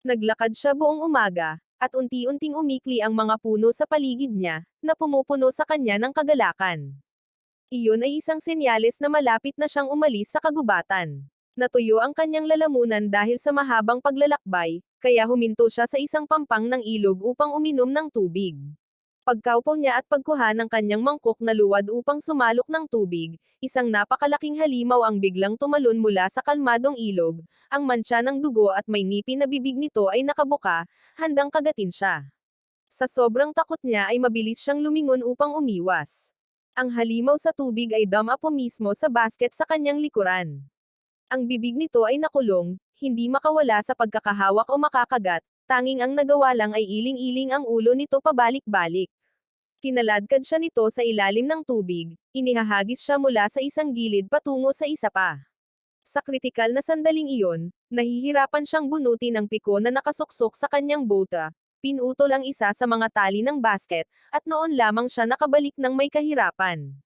Naglakad siya buong umaga, at unti-unting umikli ang mga puno sa paligid niya, na pumupuno sa kanya ng kagalakan. Iyon ay isang senyales na malapit na siyang umalis sa kagubatan. Natuyo ang kanyang lalamunan dahil sa mahabang paglalakbay, kaya huminto siya sa isang pampang ng ilog upang uminom ng tubig. Pagkaupo niya at pagkuha ng kanyang mangkok na luwad upang sumalok ng tubig, isang napakalaking halimaw ang biglang tumalon mula sa kalmadong ilog, ang mantsa ng dugo at may ngipin na bibig nito ay nakabuka, handang kagatin siya. Sa sobrang takot niya ay mabilis siyang lumingon upang umiwas. Ang halimaw sa tubig ay dumapo mismo sa basket sa kanyang likuran. Ang bibig nito ay nakulong, hindi makawala sa pagkakahawak o makakagat, tanging ang nagawa lang ay iling-iling ang ulo nito pabalik-balik. Kinaladkad siya nito sa ilalim ng tubig, inihahagis siya mula sa isang gilid patungo sa isa pa. Sa kritikal na sandaling iyon, nahihirapan siyang bunutin ang piko na nakasuksok sa kanyang bota, pinutol ang isa sa mga tali ng basket, at noon lamang siya nakabalik ng may kahirapan.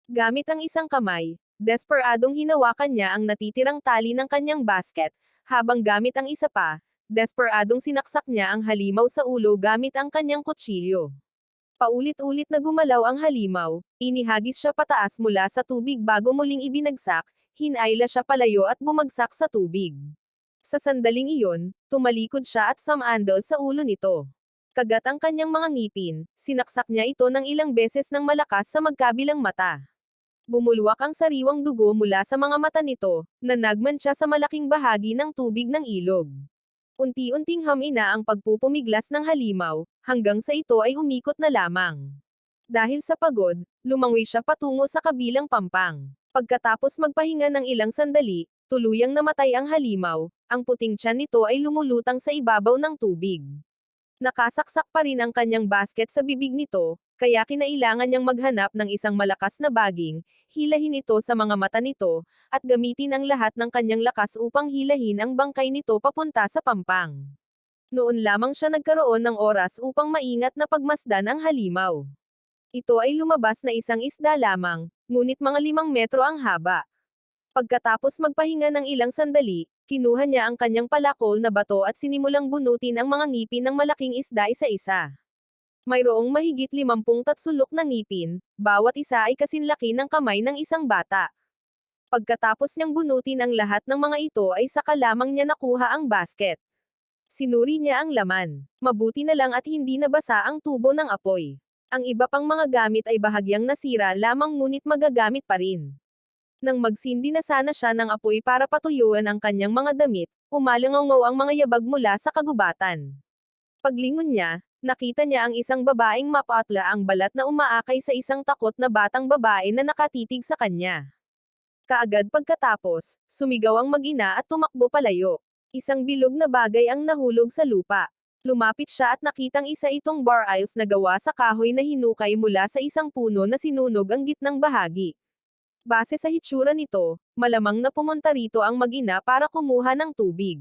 Gamit ang isang kamay, desperadong hinawakan niya ang natitirang tali ng kanyang basket, habang gamit ang isa pa, desperadong sinaksak niya ang halimaw sa ulo gamit ang kanyang kutsilyo. Paulit-ulit na gumalaw ang halimaw, inihagis siya pataas mula sa tubig bago muling ibinagsak, hinayla siya palayo at bumagsak sa tubig. Sa sandaling iyon, tumalikod siya at sumandal sa ulo nito. Kagat ang kanyang mga ngipin, sinaksak niya ito ng ilang beses ng malakas sa magkabilang mata. Bumulwak ang sariwang dugo mula sa mga mata nito, nanagman siya sa malaking bahagi ng tubig ng ilog. Unti-unting hamina ang pagpupumiglas ng halimaw, hanggang sa ito ay umikot na lamang. Dahil sa pagod, lumangoy siya patungo sa kabilang pampang. Pagkatapos magpahinga ng ilang sandali, tuluyang namatay ang halimaw, ang puting tiyan nito ay lumulutang sa ibabaw ng tubig. Nakasaksak pa rin ang kanyang basket sa bibig nito, kaya kinailangan niyang maghanap ng isang malakas na baging, hilahin ito sa mga mata nito, at gamitin ang lahat ng kanyang lakas upang hilahin ang bangkay nito papunta sa pampang. Noon lamang siya nagkaroon ng oras upang maingat na pagmasdan ang halimaw. Ito ay lumabas na isang isda lamang, ngunit mga 5 metro ang haba. Pagkatapos magpahinga ng ilang sandali, kinuha niya ang kanyang palakol na bato at sinimulang bunutin ang mga ngipin ng malaking isda isa-isa. Mayroong mahigit 50 tatsulok na ngipin, bawat isa ay kasinlaki ng kamay ng isang bata. Pagkatapos niyang bunutin ang lahat ng mga ito ay saka lamang niya nakuha ang basket. Sinuri niya ang laman. Mabuti na lang at hindi nabasa ang tubo ng apoy. Ang iba pang mga gamit ay bahagyang nasira lamang ngunit magagamit pa rin. Nang magsindi na sana siya ng apoy para patuyuan ang kanyang mga damit, umalangaw ang mga yabag mula sa kagubatan. Paglingon niya, nakita niya ang isang babaeng mapatla ang balat na umaakay sa isang takot na batang babae na nakatitig sa kanya. Kaagad pagkatapos, sumigaw ang mag-ina at tumakbo palayo. Isang bilog na bagay ang nahulog sa lupa. Lumapit siya at nakitang isa itong bar aisles na gawa sa kahoy na hinukay mula sa isang puno na sinunog ang gitnang bahagi. Base sa hitsura nito, malamang na pumunta rito ang mag-ina para kumuha ng tubig.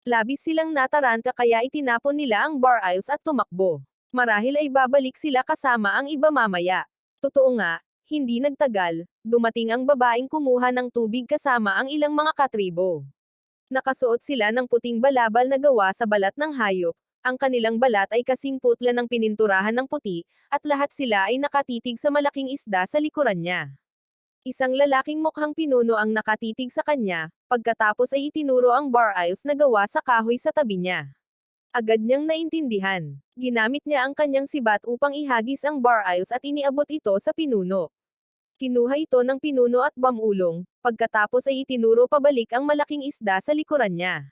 Labis silang nataranta kaya itinapon nila ang bar aisles at tumakbo. Marahil ay babalik sila kasama ang iba mamaya. Totoo nga, hindi nagtagal, dumating ang babaeng kumuha ng tubig kasama ang ilang mga katribo. Nakasuot sila ng puting balabal na gawa sa balat ng hayop, ang kanilang balat ay kasing putla ng pininturahan ng puti, at lahat sila ay nakatitig sa malaking isda sa likuran niya. Isang lalaking mukhang pinuno ang nakatitig sa kanya, pagkatapos ay itinuro ang bar aisles na gawa sa kahoy sa tabi niya. Agad niyang naintindihan. Ginamit niya ang kanyang sibat upang ihagis ang bar aisles at iniabot ito sa pinuno. Kinuha ito ng pinuno at bamulong, pagkatapos ay itinuro pabalik ang malaking isda sa likuran niya.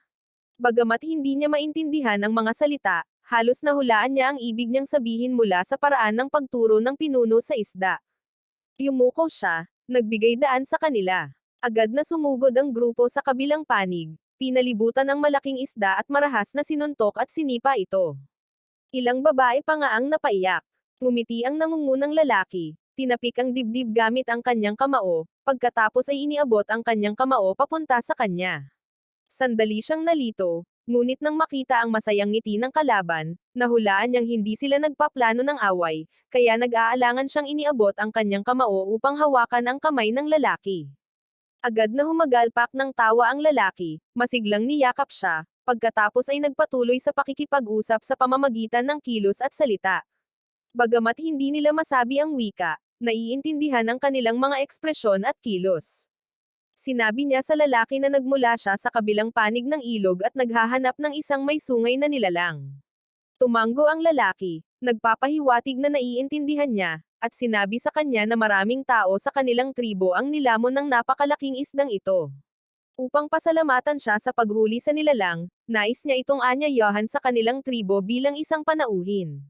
Bagamat hindi niya maintindihan ang mga salita, halos nahulaan niya ang ibig niyang sabihin mula sa paraan ng pagturo ng pinuno sa isda. Yumuko siya, nagbigay daan sa kanila. Agad na sumugod ang grupo sa kabilang panig, pinalibutan ang malaking isda at marahas na sinuntok at sinipa ito. Ilang babae pa nga ang napaiyak. Ngumiti ang nangungunang lalaki, tinapik ang dibdib gamit ang kanyang kamao, pagkatapos ay iniabot ang kanyang kamao papunta sa kanya. Sandali siyang nalito, ngunit nang makita ang masayang ngiti ng kalaban, nahulaan niyang hindi sila nagpaplano ng away, kaya nag-aalangan siyang iniabot ang kanyang kamao upang hawakan ang kamay ng lalaki. Agad na humagalpak ng tawa ang lalaki, masiglang niyakap siya, pagkatapos ay nagpatuloy sa pakikipag-usap sa pamamagitan ng kilos at salita. Bagamat hindi nila masabi ang wika, naiintindihan ang kanilang mga ekspresyon at kilos. Sinabi niya sa lalaki na nagmula siya sa kabilang panig ng ilog at naghahanap ng isang may sungay na nilalang. Tumango ang lalaki, nagpapahiwatig na naiintindihan niya, at sinabi sa kanya na maraming tao sa kanilang tribo ang nilamon ng napakalaking isdang ito. Upang pasalamatan siya sa paghuli sa nilalang, nais niya itong anyayahan sa kanilang tribo bilang isang panauhin.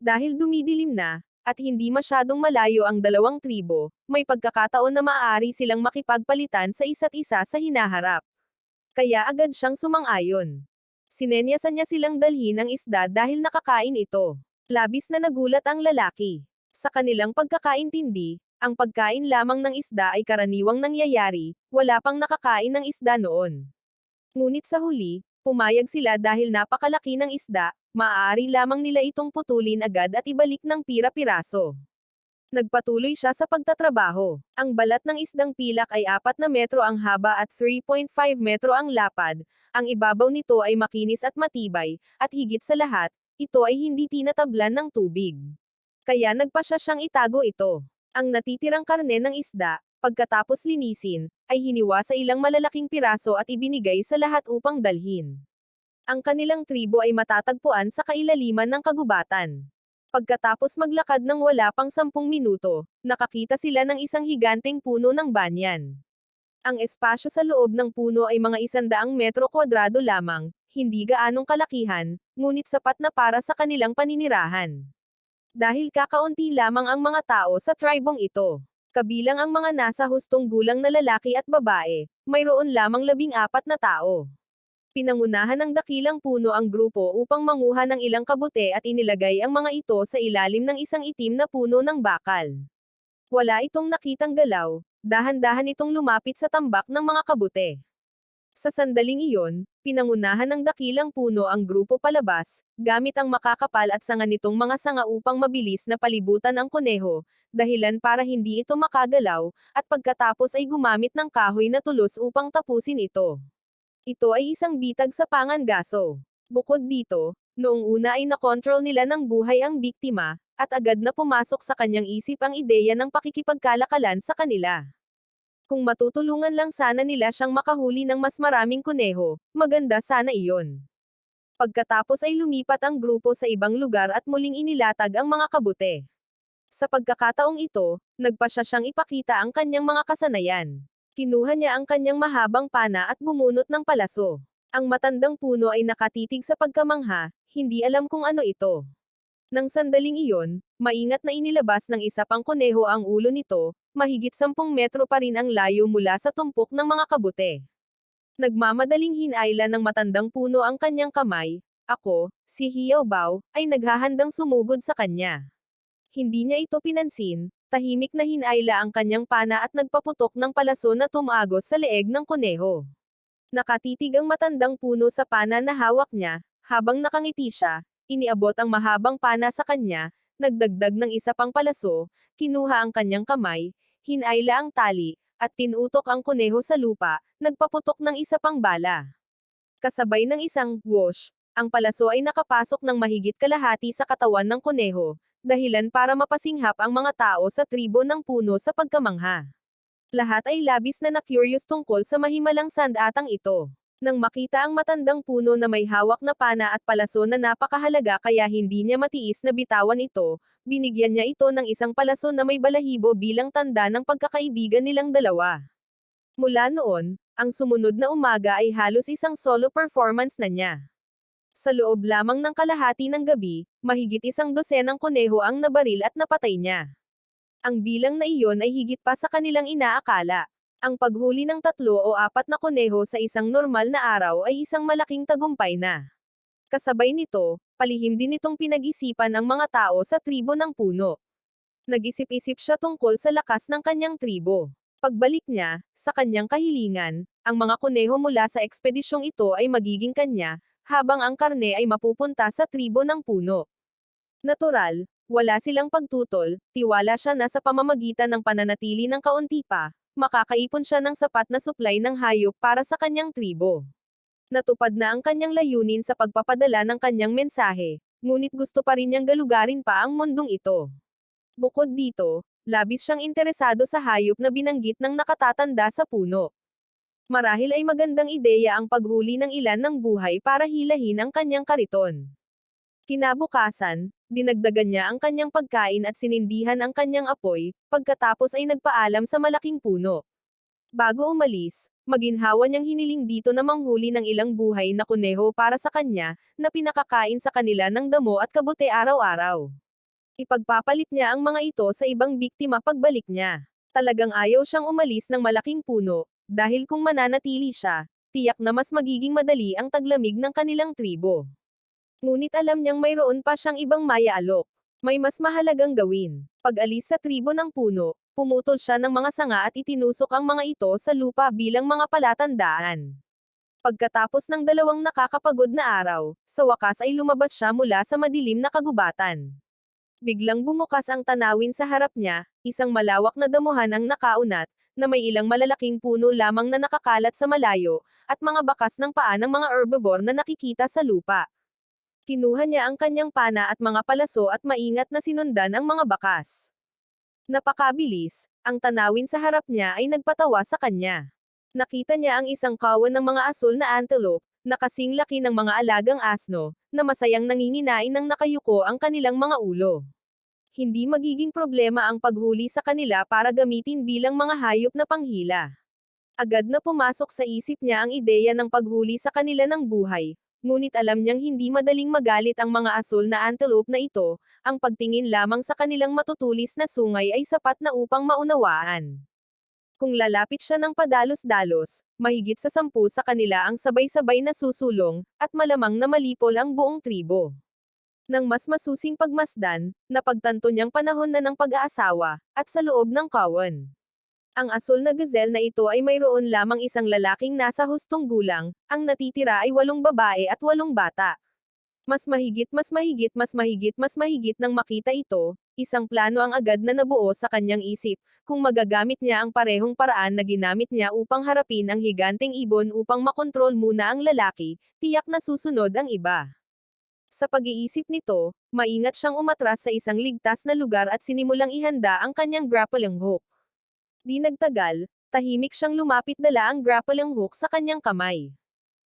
Dahil dumidilim na, at hindi masyadong malayo ang dalawang tribo, may pagkakataon na maaari silang makipagpalitan sa isa't isa sa hinaharap. Kaya agad siyang sumang-ayon. Sinenyasan niya silang dalhin ang isda dahil nakakain ito. Labis na nagulat ang lalaki. Sa kanilang pagkakaintindi, ang pagkain lamang ng isda ay karaniwang nangyayari, wala pang nakakain ng isda noon. Ngunit sa huli, pumayag sila dahil napakalaki ng isda, maaari lamang nila itong putulin agad at ibalik ng pira-piraso. Nagpatuloy siya sa pagtatrabaho. Ang balat ng isdang pilak ay 4 na metro ang haba at 3.5 metro ang lapad, ang ibabaw nito ay makinis at matibay, at higit sa lahat, ito ay hindi tinatablan ng tubig. Kaya nagpasya siyang itago ito. Ang natitirang karne ng isda, pagkatapos linisin, ay hiniwa sa ilang malalaking piraso at ibinigay sa lahat upang dalhin. Ang kanilang tribo ay matatagpuan sa kailaliman ng kagubatan. Pagkatapos maglakad ng wala pang 10 minuto, nakakita sila ng isang higanteng puno ng banyan. Ang espasyo sa loob ng puno ay mga 100 metro kwadrado lamang, hindi gaanong kalakihan, ngunit sapat na para sa kanilang paninirahan. Dahil kakaunti lamang ang mga tao sa tribong ito. Kabilang ang mga nasa hustong gulang na lalaki at babae, mayroon lamang 14 na tao. Pinangunahan ng dakilang puno ang grupo upang manguha ng ilang kabute at inilagay ang mga ito sa ilalim ng isang itim na puno ng bakal. Wala itong nakitang galaw, dahan-dahan itong lumapit sa tambak ng mga kabute. Sa sandaling iyon, pinangunahan ng dakilang puno ang grupo palabas, gamit ang makakapal at sanga nitong mga sanga upang mabilis na palibutan ang kuneho, dahilan para hindi ito makagalaw, at pagkatapos ay gumamit ng kahoy na tulos upang tapusin ito. Ito ay isang bitag sa pangangaso. Bukod dito, noong una ay nakontrol nila ng buhay ang biktima, at agad na pumasok sa kanyang isip ang ideya ng pakikipagkalakalan sa kanila. Kung matutulungan lang sana nila siyang makahuli ng mas maraming kuneho, maganda sana iyon. Pagkatapos ay lumipat ang grupo sa ibang lugar at muling inilatag ang mga kabute. Sa pagkakataong ito, nagpasya siyang ipakita ang kanyang mga kasanayan. Kinuha niya ang kanyang mahabang pana at bumunot ng palaso. Ang matandang puno ay nakatitig sa pagkamangha, hindi alam kung ano ito. Nang sandaling iyon, maingat na inilabas ng isa pang kuneho ang ulo nito, mahigit 10 metro pa rin ang layo mula sa tumpok ng mga kabute. Nagmamadaling hinayla ng matandang puno ang kanyang kamay, ako, si Hiao Bao, ay naghahandang sumugod sa kanya. Hindi niya ito pinansin, tahimik na hinayla ang kanyang pana at nagpaputok ng palaso na tumagos sa leeg ng kuneho. Nakatitig ang matandang puno sa pana na hawak niya, habang nakangiti siya, iniabot ang mahabang pana sa kanya, nagdagdag ng isa pang palaso, kinuha ang kanyang kamay, hinayla ang tali, at tinutok ang kuneho sa lupa, nagpaputok ng isa pang bala. Kasabay ng isang whoosh, ang palaso ay nakapasok ng mahigit kalahati sa katawan ng kuneho, dahilan para mapasinghap ang mga tao sa tribo ng puno sa pagkamangha. Lahat ay labis na na-curious tungkol sa mahimalang sandatang ito. Nang makita ang matandang puno na may hawak na pana at palaso na napakahalaga kaya hindi niya matiis na bitawan ito, binigyan niya ito ng isang palaso na may balahibo bilang tanda ng pagkakaibigan nilang dalawa. Mula noon, ang sumunod na umaga ay halos isang solo performance na niya. Sa loob lamang ng kalahati ng gabi, mahigit isang dosenang kuneho ang nabaril at napatay niya. Ang bilang na iyon ay higit pa sa kanilang inaakala. Ang paghuli ng 3 o 4 na kuneho sa isang normal na araw ay isang malaking tagumpay na. Kasabay nito, palihim din itong pinag-isipan ang mga tao sa tribo ng puno. Nag-isip-isip siya tungkol sa lakas ng kanyang tribo. Pagbalik niya, sa kanyang kahilingan, ang mga kuneho mula sa ekspedisyong ito ay magiging kanya, habang ang karne ay mapupunta sa tribo ng puno. Natural, wala silang pagtutol, tiwala siya na sa pamamagitan ng pananatili ng kaunti pa, makakaipon siya ng sapat na supply ng hayop para sa kanyang tribo. Natupad na ang kanyang layunin sa pagpapadala ng kanyang mensahe, ngunit gusto pa rin niyang galugarin pa ang mundong ito. Bukod dito, labis siyang interesado sa hayop na binanggit ng nakatatanda sa puno. Marahil ay magandang ideya ang paghuli ng ilan ng buhay para hilahin ang kanyang kariton. Kinabukasan, dinagdagan niya ang kanyang pagkain at sinindihan ang kanyang apoy, pagkatapos ay nagpaalam sa malaking puno. Bago umalis, maginhawa niyang hiniling dito na manghuli ng ilang buhay na kuneho para sa kanya, na pinakakain sa kanila ng damo at kabute araw-araw. Ipagpapalit niya ang mga ito sa ibang biktima pagbalik niya. Talagang ayaw siyang umalis ng malaking puno, dahil kung mananatili siya, tiyak na mas magiging madali ang taglamig ng kanilang tribo. Ngunit alam niyang mayroon pa siyang ibang maya-alok. May mas mahalagang gawin. Pag-alis sa tribo ng puno, pumutol siya ng mga sanga at itinusok ang mga ito sa lupa bilang mga palatandaan. Pagkatapos ng 2 nakakapagod na araw, sa wakas ay lumabas siya mula sa madilim na kagubatan. Biglang bumukas ang tanawin sa harap niya, isang malawak na damuhan ang nakaunat, na may ilang malalaking puno lamang na nakakalat sa malayo, at mga bakas ng paa ng mga herbivore na nakikita sa lupa. Kinuha niya ang kanyang pana at mga palaso at maingat na sinundan ang mga bakas. Napakabilis, ang tanawin sa harap niya ay nagpatawa sa kanya. Nakita niya ang isang kawan ng mga asul na antelope, na kasing laki ng mga alagang asno, na masayang nanginginain ng nakayuko ang kanilang mga ulo. Hindi magiging problema ang paghuli sa kanila para gamitin bilang mga hayop na panghila. Agad na pumasok sa isip niya ang ideya ng paghuli sa kanila ng buhay. Ngunit alam niyang hindi madaling magalit ang mga asul na antelope na ito, ang pagtingin lamang sa kanilang matutulis na sungay ay sapat na upang maunawaan. Kung lalapit siya ng padalos-dalos, mahigit sa 10 sa kanila ang sabay-sabay na susulong, at malamang na malipol ang buong tribo. Nang mas masusing pagmasdan, napagtanto niyang panahon na ng pag-aasawa, at sa loob ng kawan. Ang asul na gazelle na ito ay mayroon lamang isang lalaking nasa hustong gulang, ang natitira ay 8 babae at 8 bata. Mas mahigit nang makita ito, isang plano ang agad na nabuo sa kanyang isip, kung magagamit niya ang parehong paraan na ginamit niya upang harapin ang higanteng ibon upang makontrol muna ang lalaki, tiyak na susunod ang iba. Sa pag-iisip nito, maingat siyang umatras sa isang ligtas na lugar at sinimulang ihanda ang kanyang grappling hook. Di nagtagal, tahimik siyang lumapit dala ang grappling hook sa kanyang kamay.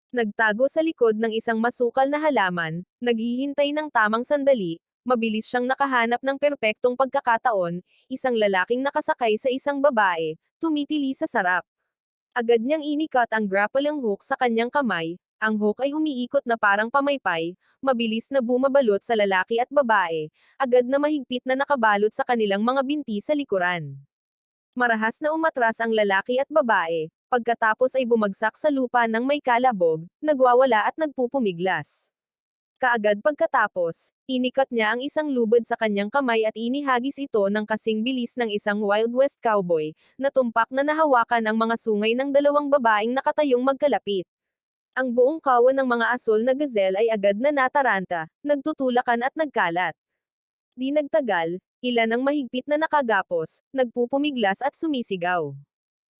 Nagtago sa likod ng isang masukal na halaman, naghihintay ng tamang sandali, mabilis siyang nakahanap ng perpektong pagkakataon, isang lalaking nakasakay sa isang babae, tumitili sa sarap. Agad niyang inikat ang grappling hook sa kanyang kamay, ang hook ay umiikot na parang pamaypay, mabilis na bumabalot sa lalaki at babae, agad na mahigpit na nakabalot sa kanilang mga binti sa likuran. Marahas na umatras ang lalaki at babae, pagkatapos ay bumagsak sa lupa ng may kalabog, nagwawala at nagpupumiglas. Kaagad pagkatapos, inikat niya ang isang lubid sa kanyang kamay at inihagis ito ng kasing bilis ng isang Wild West cowboy, na tumpak na nahawakan ang mga sungay ng 2 babaeng nakatayong magkalapit. Ang buong kawan ng mga asul na gazelle ay agad na nataranta, nagtutulakan at nagkalat. Di nagtagal, ilan ang mahigpit na nakagapos, nagpupumiglas at sumisigaw.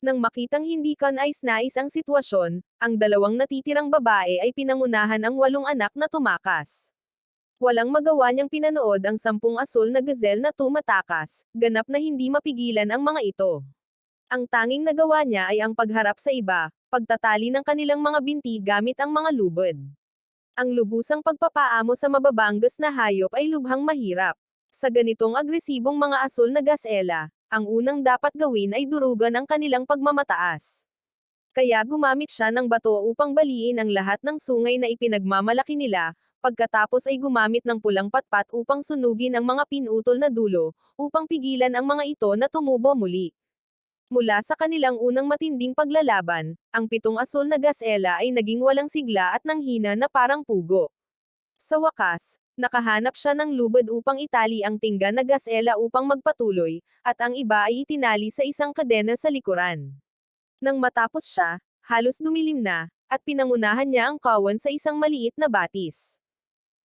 Nang makitang hindi kanais-nais ang sitwasyon, ang 2 natitirang babae ay pinangunahan ang 8 anak na tumakas. Walang magawa niyang pinanood ang 10 asul na gazelle na tumatakas, ganap na hindi mapigilan ang mga ito. Ang tanging nagawa niya ay ang pagharap sa iba, pagtatali ng kanilang mga binti gamit ang mga lubid. Ang lubusang pagpapaamo sa mababanggas na hayop ay lubhang mahirap. Sa ganitong agresibong mga asul na gasela, ang unang dapat gawin ay durugan ang kanilang pagmamataas. Kaya gumamit siya ng bato upang baliin ang lahat ng sungay na ipinagmamalaki nila, pagkatapos ay gumamit ng pulang patpat upang sunugin ang mga pinutol na dulo, upang pigilan ang mga ito na tumubo muli. Mula sa kanilang unang matinding paglalaban, ang 7 asul na gasela ay naging walang sigla at nanghina na parang pugo. Sa wakas, nakahanap siya ng lubid upang itali ang tingga na gasela upang magpatuloy, at ang iba ay itinali sa isang kadena sa likuran. Nang matapos siya, halos dumilim na, at pinangunahan niya ang kawan sa isang maliit na batis.